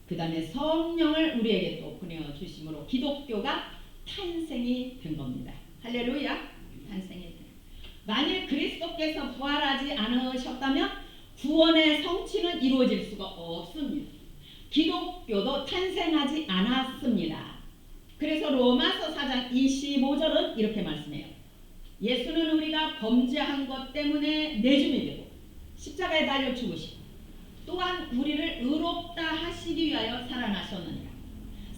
그 다음에 성령을 우리에게 또 보내주심으로 기독교가 탄생이 된 겁니다. 할렐루야. 탄생이 된. 만일 그리스도께서 부활하지 않으셨다면 구원의 성취는 이루어질 수가 없습니다. 기독교도 탄생하지 않았습니다. 그래서 로마서 4장 25절은 이렇게 말씀해요. 예수는 우리가 범죄한 것 때문에 내줌이 되고 십자가에 달려 죽으시고 또한 우리를 의롭다 하시기 위하여 살아나셨느니라.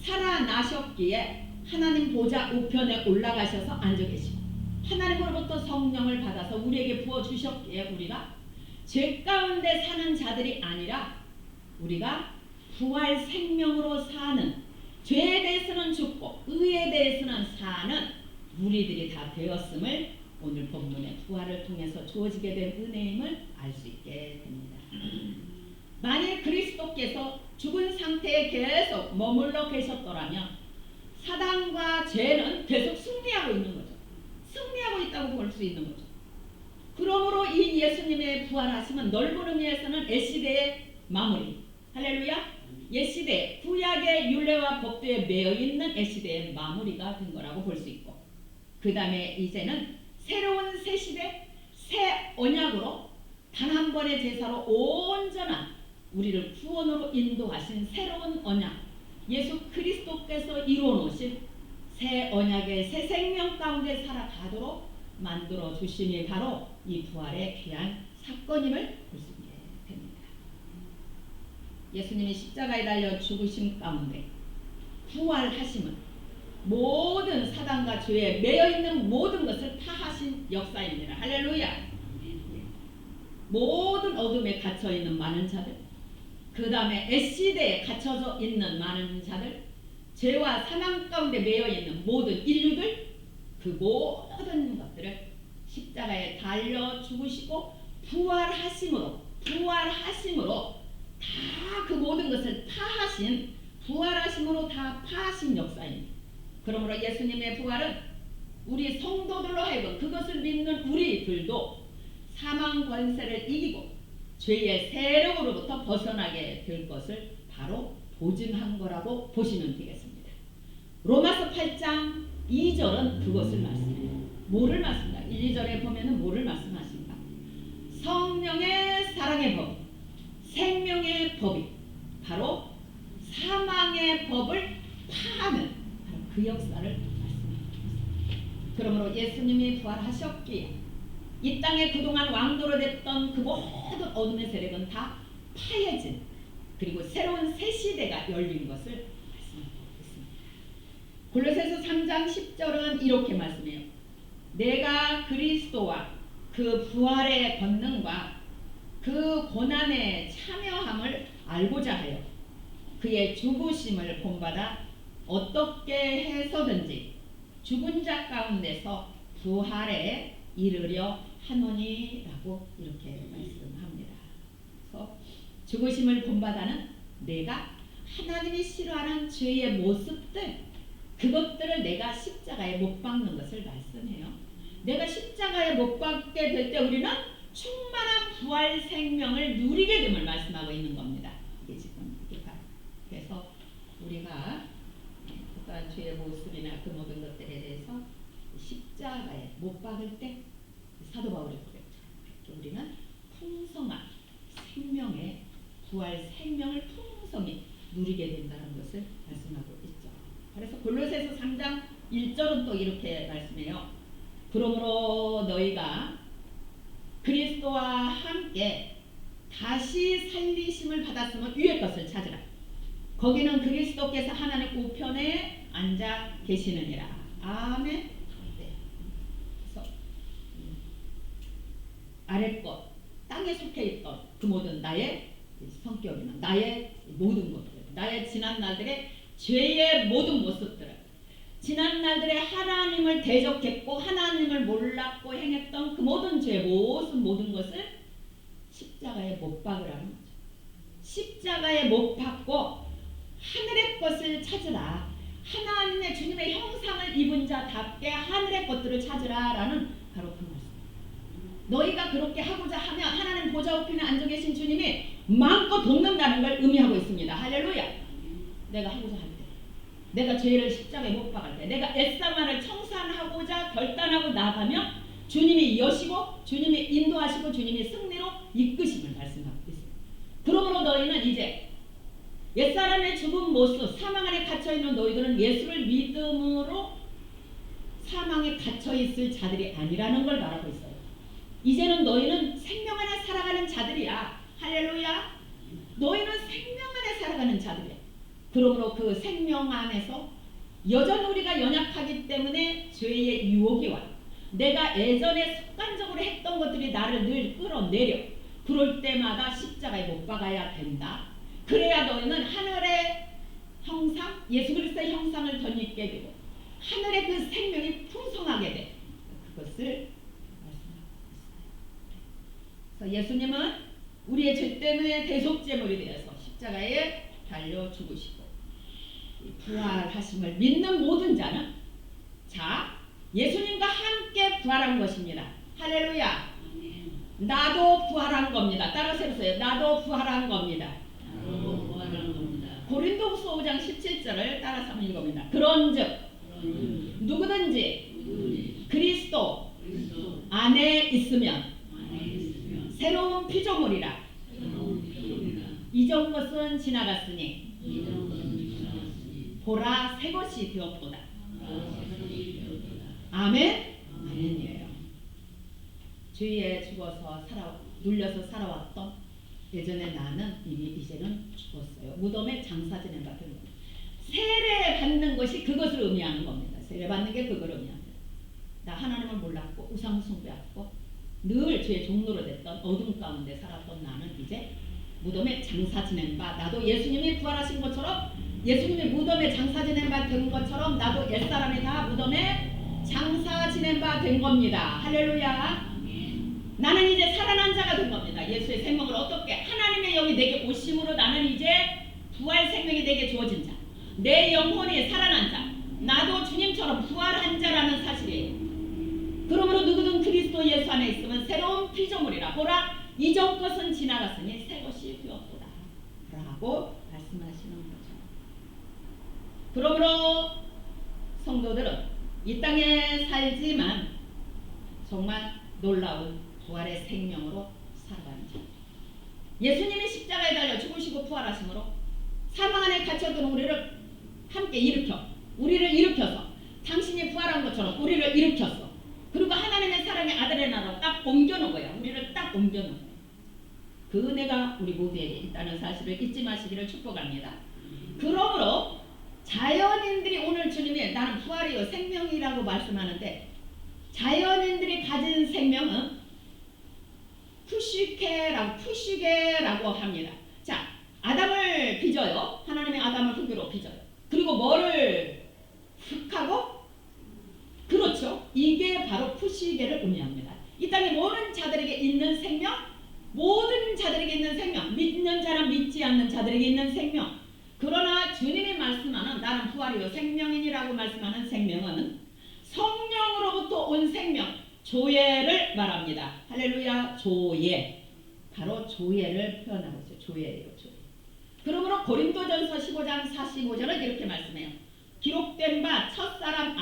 살아나셨기에 하나님 보좌 우편에 올라가셔서 앉아 계시고 하나님으로부터 성령을 받아서 우리에게 부어주셨기에 우리가 죄 가운데 사는 자들이 아니라 우리가 부활 생명으로 사는 죄에 대해서는 죽고 의에 대해서는 사는 우리들이 다 되었음을 오늘 본문의 부활을 통해서 주어지게 된 은혜임을 알 수 있게 됩니다. 만일 그리스도께서 죽은 상태에 계속 머물러 계셨더라면 사단과 죄는 계속 승리하고 있는 거죠. 승리하고 있다고 볼 수 있는 거죠. 그러므로 이 예수님의 부활하심은 넓은 의미에서는 옛시대의 마무리. 할렐루야. 옛시대 구약의 율례와 법도에 매여있는 옛시대의 마무리가 된 거라고 볼 수 있고 그 다음에 이제는 새로운 새시대 새 언약으로 단 한 번의 제사로 온전한 우리를 구원으로 인도하신 새로운 언약 예수 그리스도께서 이루어 놓으신 새 언약의 새 생명 가운데 살아가도록 만들어 주심이 바로 이 부활의 귀한 사건임을 볼 수 있게 됩니다. 예수님이 십자가에 달려 죽으심 가운데 부활하심은 모든 사단과 죄에 매여있는 모든 것을 파하신 역사입니다. 할렐루야. 모든 어둠에 갇혀있는 많은 자들 그 다음에 옛시대에 갇혀져 있는 많은 자들 죄와 사망 가운데 매여있는 모든 인류들 그 모든 것들을 십자가에 달려 죽으시고 부활하심으로 다 그 모든 것을 파하신 부활하심으로 다 파하신 역사입니다. 그러므로 예수님의 부활은 우리 성도들로 하여금 그것을 믿는 우리들도 사망 권세를 이기고 죄의 세력으로부터 벗어나게 될 것을 바로 보증한 거라고 보시면 되겠습니다. 로마서 8장 2절은 그것을 말씀해요. 뭐를 말씀해요? 1, 2절에 보면은 뭐를 말씀하십니까? 성령의 사랑의 법, 생명의 법이 바로 사망의 법을 파하는 바로 그 역사를 말씀합니다. 그러므로 예수님이 부활하셨기에 이 땅에 그동안 왕도로 됐던 그 모든 어둠의 세력은 다 파해진, 그리고 새로운 새 시대가 열린 것을 말씀하고 있습니다. 골로새서 3장 10절은 이렇게 말씀해요. 내가 그리스도와 그 부활의 권능과 그 고난에 참여함을 알고자 하여 그의 죽으심을 본받아 어떻게 해서든지 죽은 자 가운데서 부활에 이르려 하노니라고 이렇게 말씀합니다. 그래서 죽으심을 본받아는 내가 하나님이 싫어하는 죄의 모습들, 그것들을 내가 십자가에 못 박는 것을 말씀해요. 내가 십자가에 못 박게 될 때 우리는 충만한 부활 생명을 누리게 됨을 말씀하고 있는 겁니다. 이게 지금 이게 바로. 그래서 우리가 어떠한 죄의 모습이나 그 모든 것들에 대해서 십자가에 못 박을 때 사도 바울이 그랬죠. 우리는 풍성한 생명의 부활 생명을 풍성히 누리게 된다는 것을 말씀하고 있죠. 그래서 골로새서 3장 1절은 또 이렇게 말씀해요. 그러므로 너희가 그리스도와 함께 다시 살리심을 받았으면 위의 것을 찾으라. 거기는 그리스도께서 하나님 우편에 앉아 계시느니라. 아멘. 네. 그래서 아랫것 땅에 속해 있던 그 모든 나의 성격이나 나의 모든 것들, 나의 지난 날들의 죄의 모든 모습들을, 지난 날들에 하나님을 대적했고 하나님을 몰랐고 행했던 그 모든 죄의 모든 것을 십자가에 못 박으라는 거죠. 십자가에 못 박고 하늘의 것을 찾으라. 하나님의 주님의 형상을 입은 자답게 하늘의 것들을 찾으라라는 바로 그 말씀. 너희가 그렇게 하고자 하면 하나님 보좌 우편에 앉아 계신 주님이 마음껏 돕는다는 걸 의미하고 있습니다. 할렐루야. 내가 하고자 할 때, 내가 죄를 십자가에 못 박을 때, 내가 애사만을 청산하고자 결단하고 나가면 주님이 여시고 주님이 인도하시고 주님이 승리로 이끄심을 말씀하고 있습니다. 그러므로 너희는 이제 옛사람의 죽은 모습, 사망 안에 갇혀있는 너희들은 예수를 믿음으로 사망에 갇혀있을 자들이 아니라는 걸 말하고 있어요. 이제는 너희는 생명 안에 살아가는 자들이야. 할렐루야. 너희는 생명 안에 살아가는 자들이야. 그러므로 그 생명 안에서 여전히 우리가 연약하기 때문에 죄의 유혹이 와. 내가 예전에 습관적으로 했던 것들이 나를 늘 끌어내려. 그럴 때마다 십자가에 못 박아야 된다. 그래야 너희는 하늘의 형상, 예수 그리스도의 형상을 덧입게 되고 하늘의 그 생명이 풍성하게 돼. 그것을 말씀하고 있어요. 그래서 예수님은 우리의 죄 때문에 대속제물이 되어서 십자가에 달려 죽으시고 부활하심을 믿는 모든 자는 자 예수님과 함께 부활한 것입니다. 할렐루야. 나도 부활한 겁니다. 따라서 해보세요. 나도 부활한 겁니다. 고린도후서 5장 17절을 따라서 한번 읽어봅니다. 그런즉 누구든지 그리스도 안에 있으면 새로운 피조물이라. 이전 것은 지나갔으니 보라 새 것이 되었도다. 아멘. 아멘이에요. 죄에 죽어서 눌려서 살아왔던 예전에 나는 이미 이제는 죽었어요. 무덤에 장사 지낸 바 된 겁니다. 세례 받는 것이 그것을 의미하는 겁니다. 세례 받는 게 그걸 의미합니다. 나 하나님을 몰랐고 우상 숭배했고 늘 죄의 종로로 됐던 어둠 가운데 살았던 나는 이제 무덤에 장사 지낸 바, 나도 예수님이 부활하신 것처럼 예수님이 무덤에 장사 지낸 바 된 것처럼 나도 옛사람이 다 무덤에 장사 지낸 바 된 겁니다. 할렐루야. 나는 이제 살아난 자가 된 겁니다. 예수의 생명을 어떻게 하나님의 영이 내게 오심으로 나는 이제 부활 생명이 내게 주어진 자, 내 영혼이 살아난 자, 나도 주님처럼 부활한 자라는 사실이에요. 그러므로 누구든 그리스도 예수 안에 있으면 새로운 피조물이라. 보라 이전 것은 지나갔으니 새 것이 되었도다 라고 말씀하시는 거죠. 그러므로 성도들은 이 땅에 살지만 정말 놀라운 부활의 생명으로 살아가는 자. 예수님이 십자가에 달려 죽으시고 부활하심으로 사망 안에 갇혀둔 우리를 함께 우리를 일으켜서 당신이 부활한 것처럼 우리를 일으켰어. 그리고 하나님의 사랑의 아들의 나라로 딱 옮겨놓은 거야. 우리를 딱 옮겨놓은 거야. 그 은혜가 우리 모두에게 있다는 사실을 잊지 마시기를 축복합니다. 그러므로 자연인들이 오늘 주님이 나는 부활이요 생명이라고 말씀하는데, 자연인들이 가진 생명은 푸시게라고 합니다. 자, 아담을 빚어요. 하나님의 아담을 흙으로 빚어요. 그리고 뭐를 흙하고? 그렇죠. 이게 바로 푸시게를 의미합니다. 이 땅에 모든 자들에게 있는 생명, 모든 자들에게 있는 생명, 믿는 자나 믿지 않는 자들에게 있는 생명. 그러나 주님이 말씀하는 나는 부활이요 생명이니라고 말씀하는 생명은 성령으로부터 온 생명, 조예를 말합니다. 할렐루야. 조예. 바로 조예를 표현하고 있어요. 조예예요. 조예. 그러므로 고린도전서 15장 45절은 이렇게 말씀해요. 기록된 바 첫사람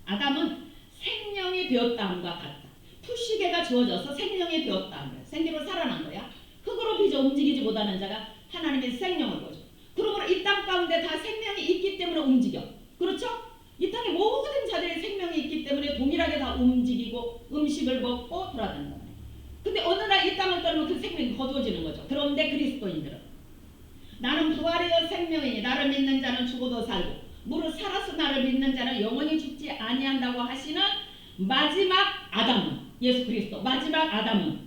아담은 생명이 되었다함과 같다. 푸시게가 주어져서 생명이 되었다함. 생기로 살아난 거야. 흙으로 빚어 움직이지 못하는 자가 하나님의 생명을 보죠. 그러므로 이 땅 가운데 다 생명이 있기 때문에 움직여. 그렇죠? 이 땅에 모든 자들의 생명이 있기 때문에 동일하게 다 움직이고 음식을 먹고 돌아다니는 거예요. 근데 어느 날 이 땅을 떠나면 그 생명이 거두어지는 거죠. 그런데 그리스도인들은 나는 부활이요 생명이니 나를 믿는 자는 죽어도 살고 무릇 살아서 나를 믿는 자는 영원히 죽지 아니한다고 하시는 마지막 아담은, 예수 그리스도 마지막 아담은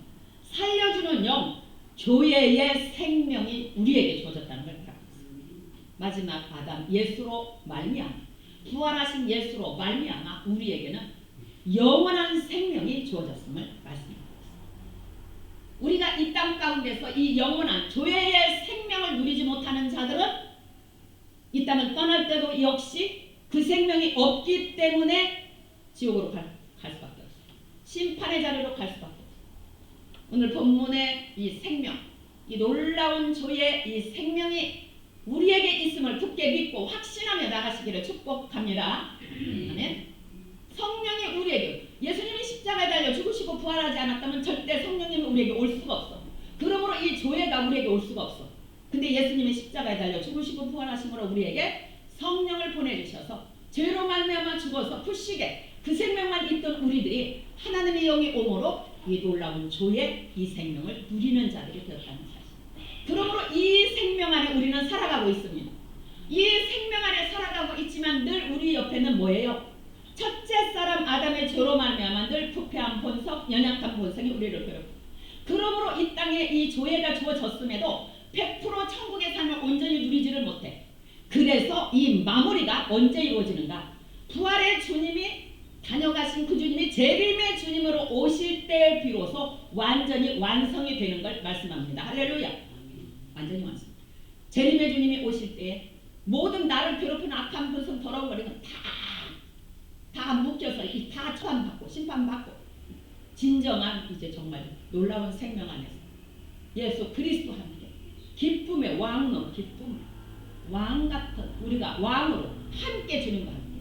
살려주는 영, 교회의 생명이 우리에게 주어졌다는 걸 알아요. 마지막 아담 예수로 말미암아, 부활하신 예수로 말미암아 우리에게는 영원한 생명이 주어졌음을 말씀합니다. 우리가 이 땅 가운데서 이 영원한 교회의 생명을 누리지 못하는 자들은 이 땅을 떠날 때도 역시 그 생명이 없기 때문에 지옥으로 갈 수밖에 없어요. 심판의 자리로 갈 수밖에 없어요. 오늘 본문의 이 생명, 이 놀라운 조의 이 생명이 우리에게 있음을 굳게 믿고 확신하며 나가시기를 축복합니다. 아멘. 성령이 우리에게, 예수님이 십자가에 달려 죽으시고 부활하지 않았다면 절대 성령님이 우리에게 올 수가 없어. 그러므로 이 조회가 우리에게 올 수가 없어. 근데 예수님이 십자가에 달려 죽으시고 부활하심으로 우리에게 성령을 보내주셔서 죄로 말미암아 죽어서 푸시게 그 생명만 있던 우리들이 하나님의 영이 오므로 이 놀라운 조의 이 생명을 누리는 자들이 되었다는 사실. 그러므로 이 생명 안에 우리는 살아가고 있습니다. 이 생명 안에 살아가고 있지만 늘 우리 옆에는 뭐예요? 첫째 사람 아담의 죄로 말미암아 늘 부패한 본성, 연약한 본성이 우리를 괴롭혀. 그러므로 이 땅에 이 조예가 주어졌음에도 100% 천국의 삶을 온전히 누리지를 못해. 그래서 이 마무리가 언제 이루어지는가? 부활의 주님이 다녀가신 그 주님이 재림의 주님으로 오실 때 비로소 완전히 완성이 되는 걸 말씀합니다. 할렐루야. 완전히 완성. 재림의 주님이 오실 때 모든 나를 괴롭히는 악한 본성 돌아오거리는 다 묶여서 다 처한받고 심판받고 진정한 이제 정말 놀라운 생명 안에서 예수 그리스도 함께 기쁨의 왕으로 기쁨 왕 같은 우리가 왕으로 함께 주님과 함께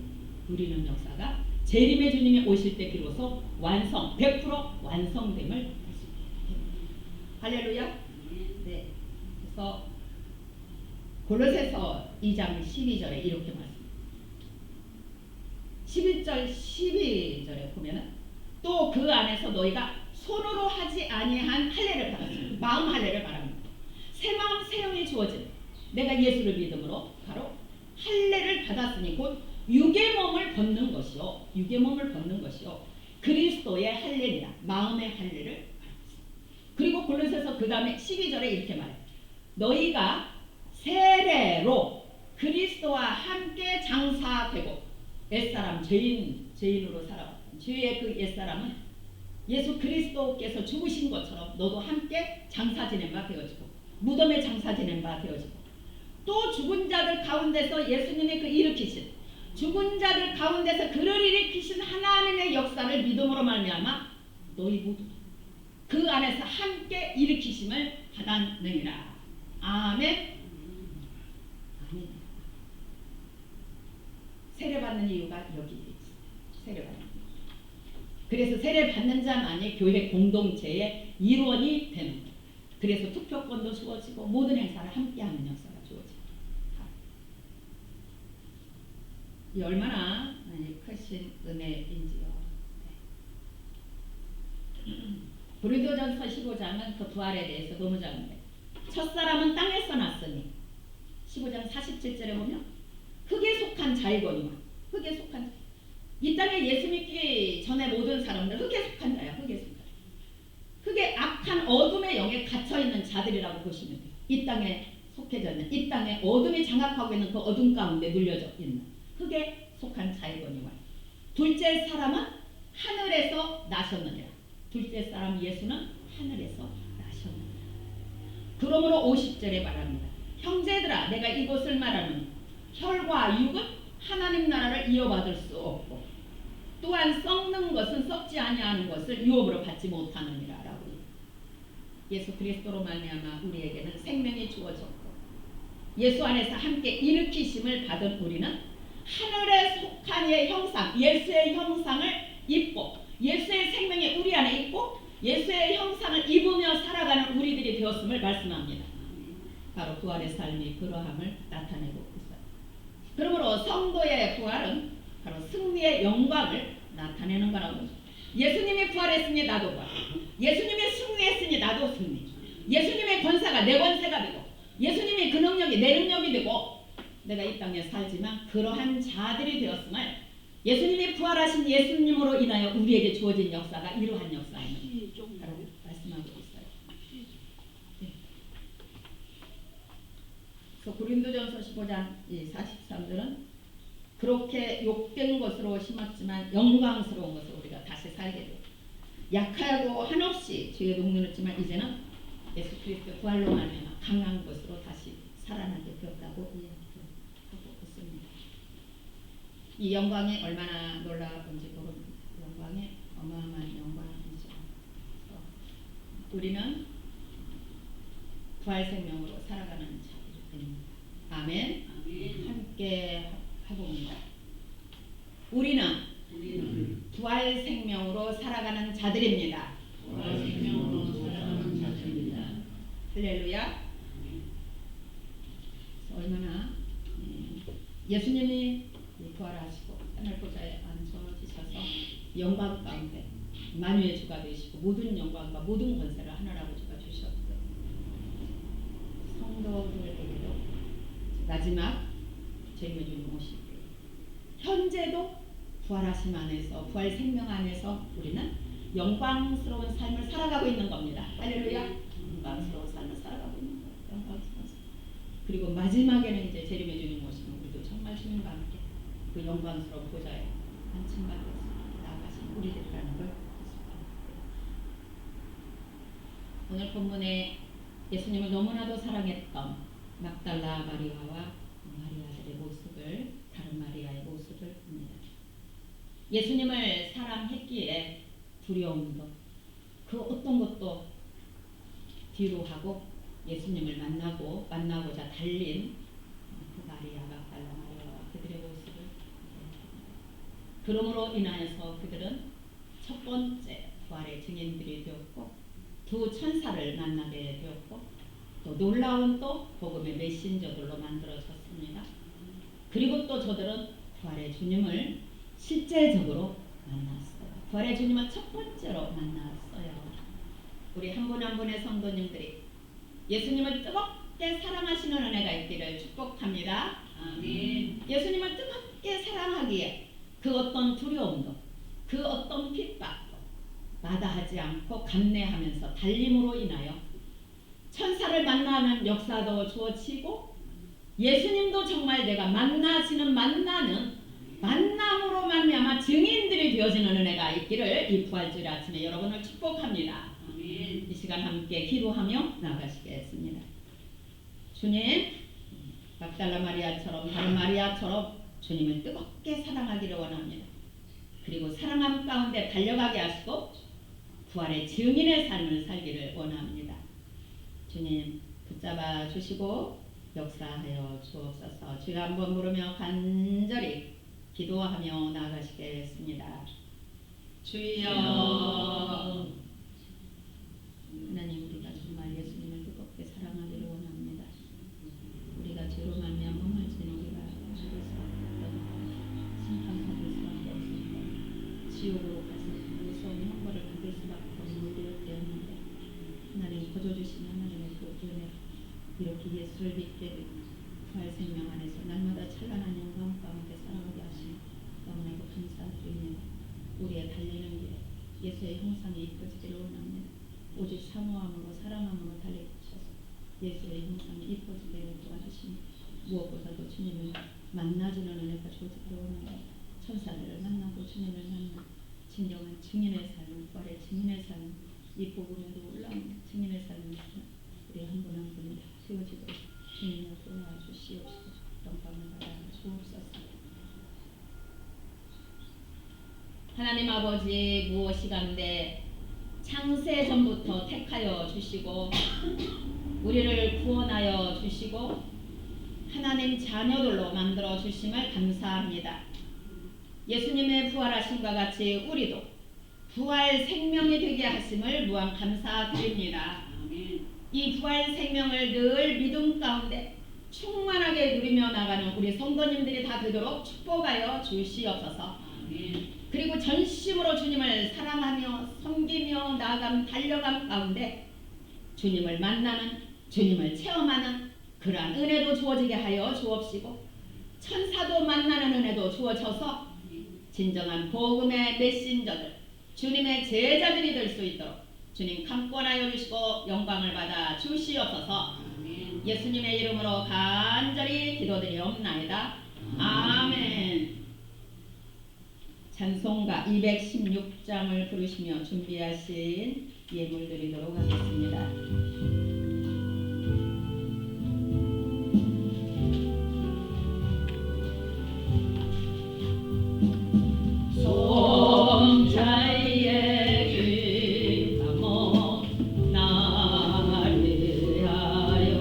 누리는 역사가 재림의 주님이 오실 때 비로소 완성 100% 완성됨을 할 수 있습니다. 할렐루야. 네. 그래서 골로새서 2장 12절에 이렇게 말씀. 11절 12절에 보면은 또 그 안에서 너희가 손으로 하지 아니한 할례를 받았습니다. 마음 할례를 말합니다. 새 마음 새 영이 주어진 내가 예수를 믿음으로 바로 할례를 받았으니 곧 육의 몸을 벗는 것이요 육의 몸을 벗는 것이요 그리스도의 할례니라. 마음의 할례를 말합니다. 그리고 골로새서 그 다음에 12절에 이렇게 말해요. 너희가 세례로 그리스도와 함께 장사되고 옛사람 죄인으로 살아왔던 죄의 그 옛사람은 예수 그리스도께서 죽으신 것처럼 너도 함께 장사 지낸 바 되어지고 무덤에 장사 지낸 바 되어지고 또 죽은 자들 가운데서 예수님이 그 일으키신 죽은 자들 가운데서 그를 일으키신 하나님의 역사를 믿음으로 말미암아 너희 모두 그 안에서 함께 일으키심을 받았느니라. 아멘. 아멘. 세례받는 이유가 여기 있습니다. 세례받는 이유. 그래서 세례 받는 자만이 교회 공동체의 일원이 되는 거예요. 그래서 투표권도 주어지고 모든 행사를 함께하는 역사가 주어지고 이 얼마나 크신 은혜인지요. 고린도전서 15장은 그 부활에 대해서 너무 잘하는데 첫사람은 땅에서 났으니 15장 47절에 보면 흙에 속한 자이거니와 흙에 속한 이 땅에 예수 믿기 전에 모든 사람들 흙에 속한 자야. 흙에 속한 흙에 악한 어둠의 영에 갇혀있는 자들이라고 보시면 돼요. 이 땅에 속해져 있는 이 땅에 어둠이 장악하고 있는 그 어둠 가운데 눌려져 있는 흙에 속한 자이거니와 둘째 사람은 하늘에서 나셨느니라. 둘째 사람 예수는 하늘에서 나셨느니라. 그러므로 50절에 말합니다. 형제들아 내가 이것을 말하노니 혈과 육은 하나님 나라를 이어받을 수 없고 또한 썩는 것은 썩지 아니하는 것을 유업으로 받지 못하느니라 라고. 예수 그리스도로 말미암아 우리에게는 생명이 주어졌고 예수 안에서 함께 일으키심을 받은 우리는 하늘에 속한 이의 형상 예수의 형상을 입고 예수의 생명이 우리 안에 있고 예수의 형상을 입으며 살아가는 우리들이 되었음을 말씀합니다. 바로 부활의 삶이 그러함을 나타내고 있어요. 그러므로 성도의 부활은 바로 승리의 영광을 나타내는 거라고. 예수님이 부활했으니 나도 부활. 예수님이 승리했으니 나도 승리. 예수님의 권세가 내 권세가 되고 예수님이 그 능력이 내 능력이 되고 내가 이 땅에 살지만 그러한 자들이 되었음을 예수님이 부활하신 예수님으로 인하여 우리에게 주어진 역사가 이러한 역사임을 말씀하고 있어요. 네. 그래서 고린도전서 15장 43절은 그렇게 욕된 것으로 심었지만 영광스러운 것으로 우리가 다시 살게 되고 약하고 한없이 죄에 녹는었지만 이제는 예수 그리스도의 부활로 말미암아 강한 것으로 다시 살아나게 되었다고 이야기하고 있습니다. 이 영광이 얼마나 놀라운지 모릅니다. 영광이 어마어마한 영광이죠. 우리는 부활 생명으로 살아가는 자들입니다. 아멘. 함께 해봅니다. 우리는 부활 생명으로 살아가는 자들입니다. 할렐루야. 얼마나 예수님이 부활하시고 하늘 보좌에 앉으셔서 영광 가운데 만유의 주가 되시고 모든 영광과 모든 권세를 하늘 아버지가 주셨고 성도들에게도 마지막 주님의 주님 오실 때 현재도 부활하심 안에서 부활 생명 안에서 우리는 영광스러운 삶을 살아가고 있는 겁니다. 할렐루야. 영광스러운 삶을 살아가고 있는 거예요. 영광스러운 삶. 그리고 마지막에는 이제 재림의 주님 오시면 우리도 정말 주님과 함께 그 영광스러운 보좌에 안침받아서 나아가신 우리들이라는 걸 오늘 본문에 예수님을 너무나도 사랑했던 막달라 마리아와 마리아들의 모습을 다른 마리아의 모습을 봅니다. 예수님을 사랑했기에 두려움도 그 어떤 것도 뒤로 하고 예수님을 만나고자 달린 그 마리아 막달라 마리아와 그들의 모습을 그러므로 인하여서 그들은 첫 번째 부활의 증인들이 되었고 두 천사를 만나게 되었고 또 놀라운 또 복음의 메신저들로 만들어졌습니다. 그리고 또 저들은 부활의 주님을 실제적으로 만났어요. 부활의 주님을 첫 번째로 만났어요. 우리 한 분 한 분의 성도님들이 예수님을 뜨겁게 사랑하시는 은혜가 있기를 축복합니다. 아멘. 예수님을 뜨겁게 사랑하기에 그 어떤 두려움도 그 어떤 핍박도 마다하지 않고 감내하면서 달림으로 인하여 천사를 만나는 역사도 주어지고 예수님도 정말 내가 만나는 만남으로 말미암아 증인들이 되어지는 은혜가 있기를 이 부활주일 아침에 여러분을 축복합니다. 아멘. 이 시간 함께 기도하며 나아가시겠습니다. 주님, 막달라 마리아처럼 다른 마리아처럼 주님을 뜨겁게 사랑하기를 원합니다. 그리고 사랑함 가운데 달려가게 하시고 부활의 증인의 삶을 살기를 원합니다. 주님 붙잡아 주시고 역사하여 주옵소서. 주여 한번 부르며 간절히 기도하며 나아가시겠습니다. 주여. 하나님, 우리가 정말 예수님을 뜨겁게 사랑하기를 원합니다. 우리가 죄로 말미암아 멀지는 우리가 죽을 수밖에 없던 심판받을 수밖에 없었던 지옥으로 가서 무서운 형벌을 받을 수밖에 없는 우리를 되었는데 하나님 거저 주신 하나님의 그 은혜, 이렇게 예수를 믿게 부활 생명 안에서 날마다 찬란한 영광 가운데 살아가게 하시니 너무나도 감사드립니다. 우리의 달리는 길에 예수의 형상이 이뻐지기를 원합니다. 오직 사모함으로 사랑함으로 달리게 하셔서 예수의 형상이 이뻐지기를 도와주시니 무엇보다도 주님을 만나주는 은혜가 주어지기를 원합니다. 천사들을 만나고 주님을 만나 진정한 증인의 삶, 부활의 증인의 삶, 이 복음에도 올라오는 증인의 삶을 우리 한 분 한 분이 다 세워지도록 주님을 도와주시옵소서. 영광을 받아 주옵소서. 하나님 아버지, 무엇이간데 창세 전부터 택하여 주시고 우리를 구원하여 주시고 하나님 자녀들로 만들어 주심을 감사합니다. 예수님의 부활하심과 같이 우리도 부활 생명이 되게 하심을 무한 감사드립니다. 이 부활 생명을 늘 믿음 가운데 충만하게 누리며 나가는 우리 성도님들이 다 되도록 축복하여 주시옵소서. 그리고 전심으로 주님을 사랑하며 섬기며 나아감 달려감 가운데 주님을 만나는, 주님을 체험하는 그러한 은혜도 주어지게 하여 주옵시고 천사도 만나는 은혜도 주어져서 진정한 복음의 메신저들, 주님의 제자들이 될 수 있도록 주님 강권하여 주시고 영광을 받아 주시옵소서. 예수님의 이름으로 간절히 기도드리옵나이다. 아멘. 찬송가 216장을 부르시며 준비하신 예물 드리도록 하겠습니다. 송자의 귀담어 나를 위하여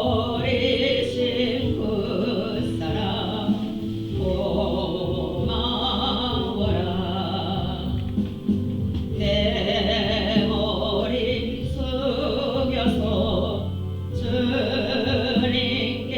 버리신 그 사랑 고마워라. 내 머리 숙여서 주님께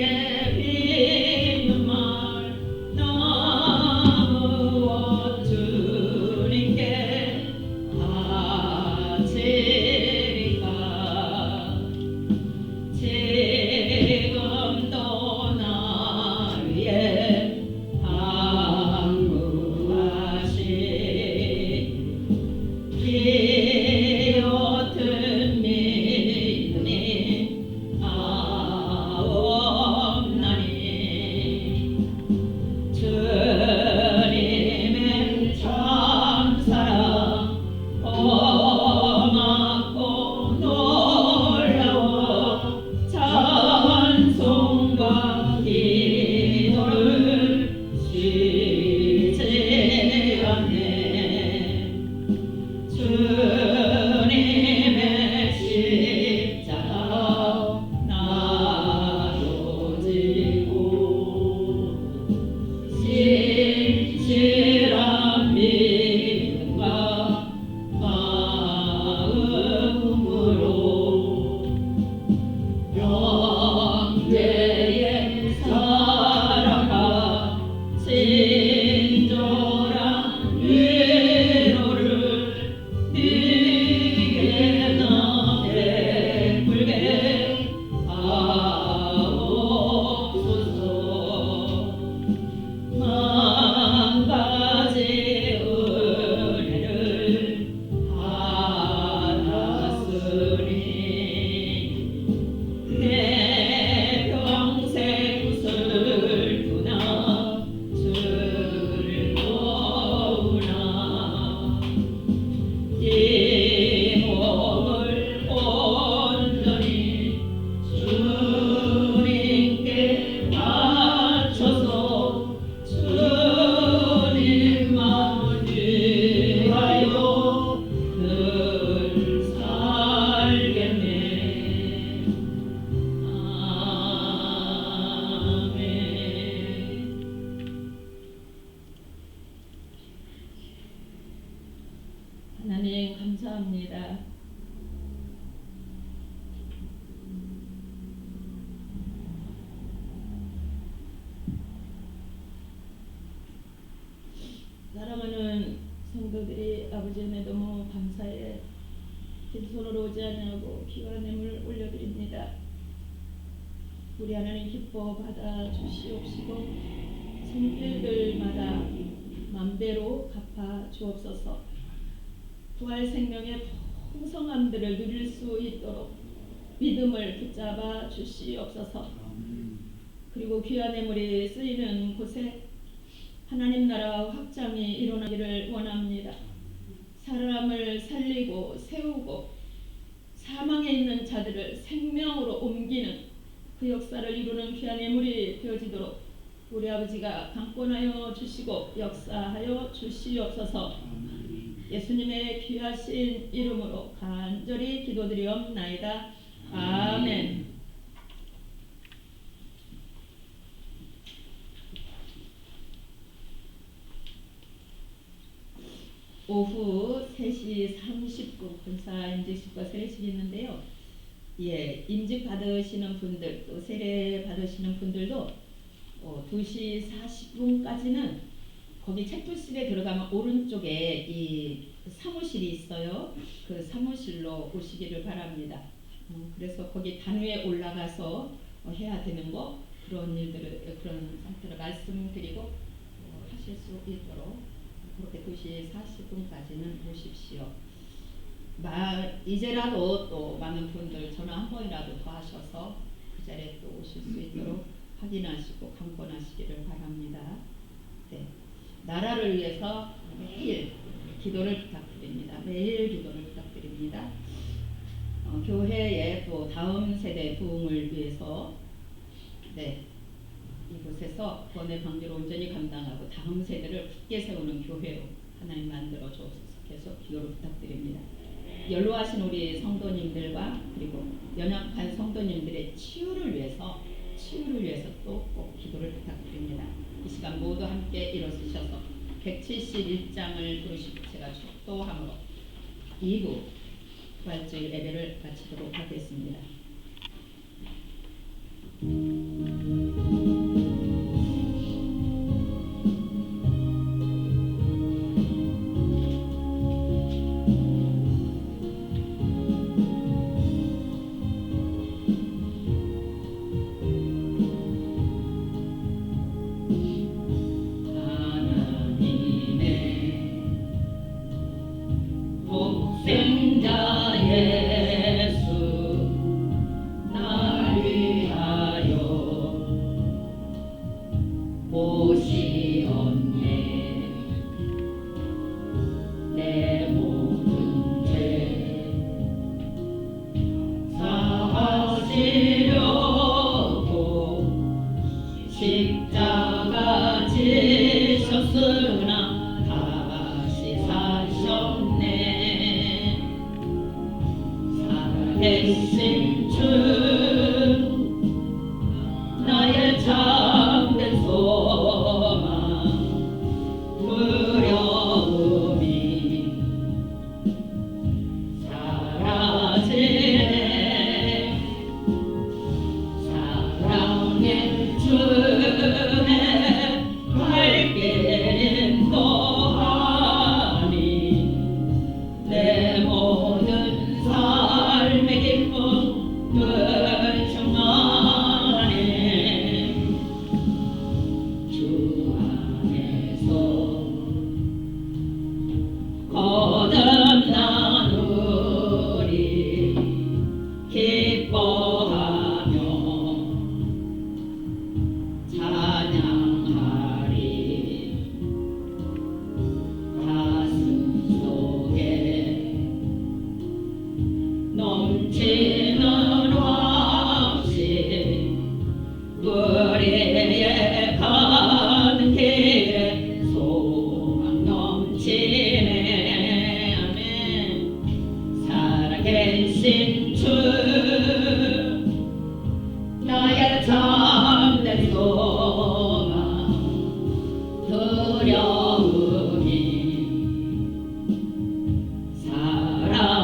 감사합니다. 사랑하는 성도들이 아버지 은혜 너무 감사해 빈손으로 오지 아니하고 피와 냄을 올려드립니다. 우리 하나님 기뻐 받아 주시옵시고 손길들마다 맘대로 갚아 주옵소서. 부활 생명의 풍성함들을 누릴 수 있도록 믿음을 붙잡아 주시옵소서. 그리고 귀한 예물이 쓰이는 곳에 하나님 나라 확장이 일어나기를 원합니다. 사람을 살리고 세우고 사망에 있는 자들을 생명으로 옮기는 그 역사를 이루는 귀한 예물이 되어지도록 우리 아버지가 강권하여 주시고 역사하여 주시옵소서. 예수님의 귀하신 이름으로 간절히 기도드리옵나이다. 아멘. 오후 3시 30분 군사 임직식과 세례식이 있는데요. 예, 임직 받으시는 분들 또 세례 받으시는 분들도 2시 40분까지는 거기 책도실에 들어가면 오른쪽에 이 사무실이 있어요. 그 사무실로 오시기를 바랍니다. 그래서 거기 단위에 올라가서 해야 되는 거 그런 일들을 그런 상태를 말씀드리고 하실 수 있도록 그렇게 2시 40분까지는 오십시오. 이제라도 또 많은 분들 전화 한 번이라도 더 하셔서 그 자리에 또 오실 수 있도록 확인하시고 강권하시기를 바랍니다. 네. 나라를 위해서 매일 기도를 부탁드립니다. 매일 기도를 부탁드립니다. 교회의 또 다음 세대 부흥을 위해서 네. 이곳에서 구원의 방비를 온전히 감당하고 다음 세대를 굳게 세우는 교회로 하나님 만들어 주옵소서. 계속 기도를 부탁드립니다. 연로하신 우리 성도님들과 그리고 연약한 성도님들의 치유를 위해서 또 꼭 기도를 부탁드립니다. 이 시간 모두 함께 일어서셔서 171장을 부르시고 제가 축도함으로 2부 부활주일 예배를 마치도록 하겠습니다. 십자가 지셨으나 다시 사셨네. 살아계신 주 나의 참된 소망 두려움이 사라지네. 사랑의 주의 발길은 또하니 내 모든 삶의 기쁨을 충만해. 주 안에서 거듭나누리 기뻐하며 찬양하리. 가슴 속에 넘치는 확신 우리의 가는 길에 소망 넘치네. 아멘. 살아계신 주 나의 참된 소망 두려움이 사랑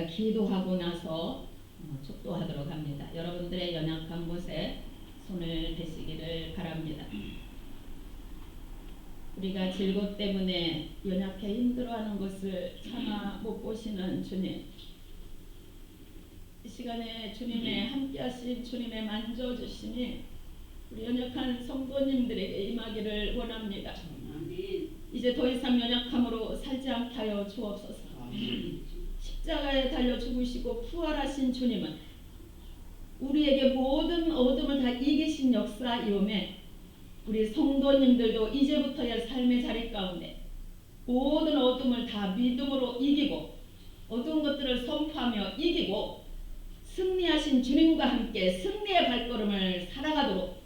기도하고 나서 축도하도록 합니다. 여러분들의 연약한 곳에 손을 대시기를 바랍니다. 우리가 질고 때문에 연약해 힘들어하는 것을 차마 못 보시는 주님, 이 시간에 주님의 함께하신 주님의 만져주심이 우리 연약한 성도님들에게 임하기를 원합니다. 이제 더 이상 연약함으로 살지 않게 하여 주옵소서. 십자가에 달려 죽으시고 부활하신 주님은 우리에게 모든 어둠을 다 이기신 역사이오매 우리 성도님들도 이제부터의 삶의 자리 가운데 모든 어둠을 다 믿음으로 이기고 어두운 것들을 선포하며 이기고 승리하신 주님과 함께 승리의 발걸음을 살아가도록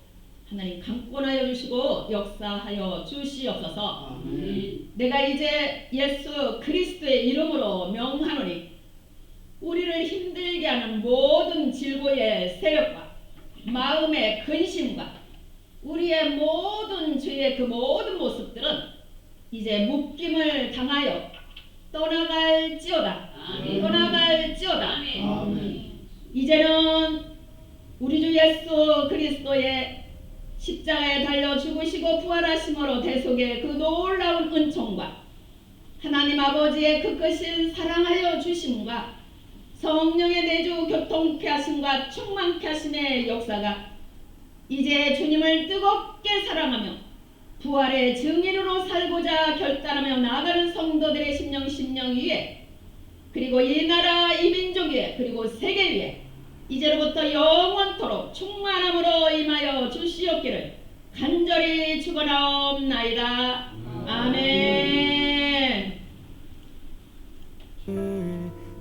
하나님 강권하여 주시고 역사하여 주시옵소서. 내가 이제 예수 그리스도의 이름으로 명하노니 우리를 힘들게 하는 모든 질고의 세력과 마음의 근심과 우리의 모든 죄의 그 모든 모습들은 이제 묶임을 당하여 떠나갈지어다. 떠나갈지어다. 이제는 우리 주 예수 그리스도의 십자가에 달려 죽으시고 부활하심으로 대속의 그 놀라운 은총과 하나님 아버지의 그 크신 사랑하여 주심과 성령의 내주 교통케 하심과 충만케 하심의 역사가 이제 주님을 뜨겁게 사랑하며 부활의 증인으로 살고자 결단하며 나아가는 성도들의 심령 위에 그리고 이 나라 이 민족 위에 그리고 세계 위에 이제로부터 영원토록 충만함으로 임하여 주시옵기를 간절히 축원하옵나이다. 아멘.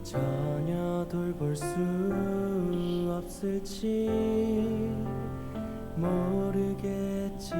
전혀 돌볼 수 없을지 모르겠지만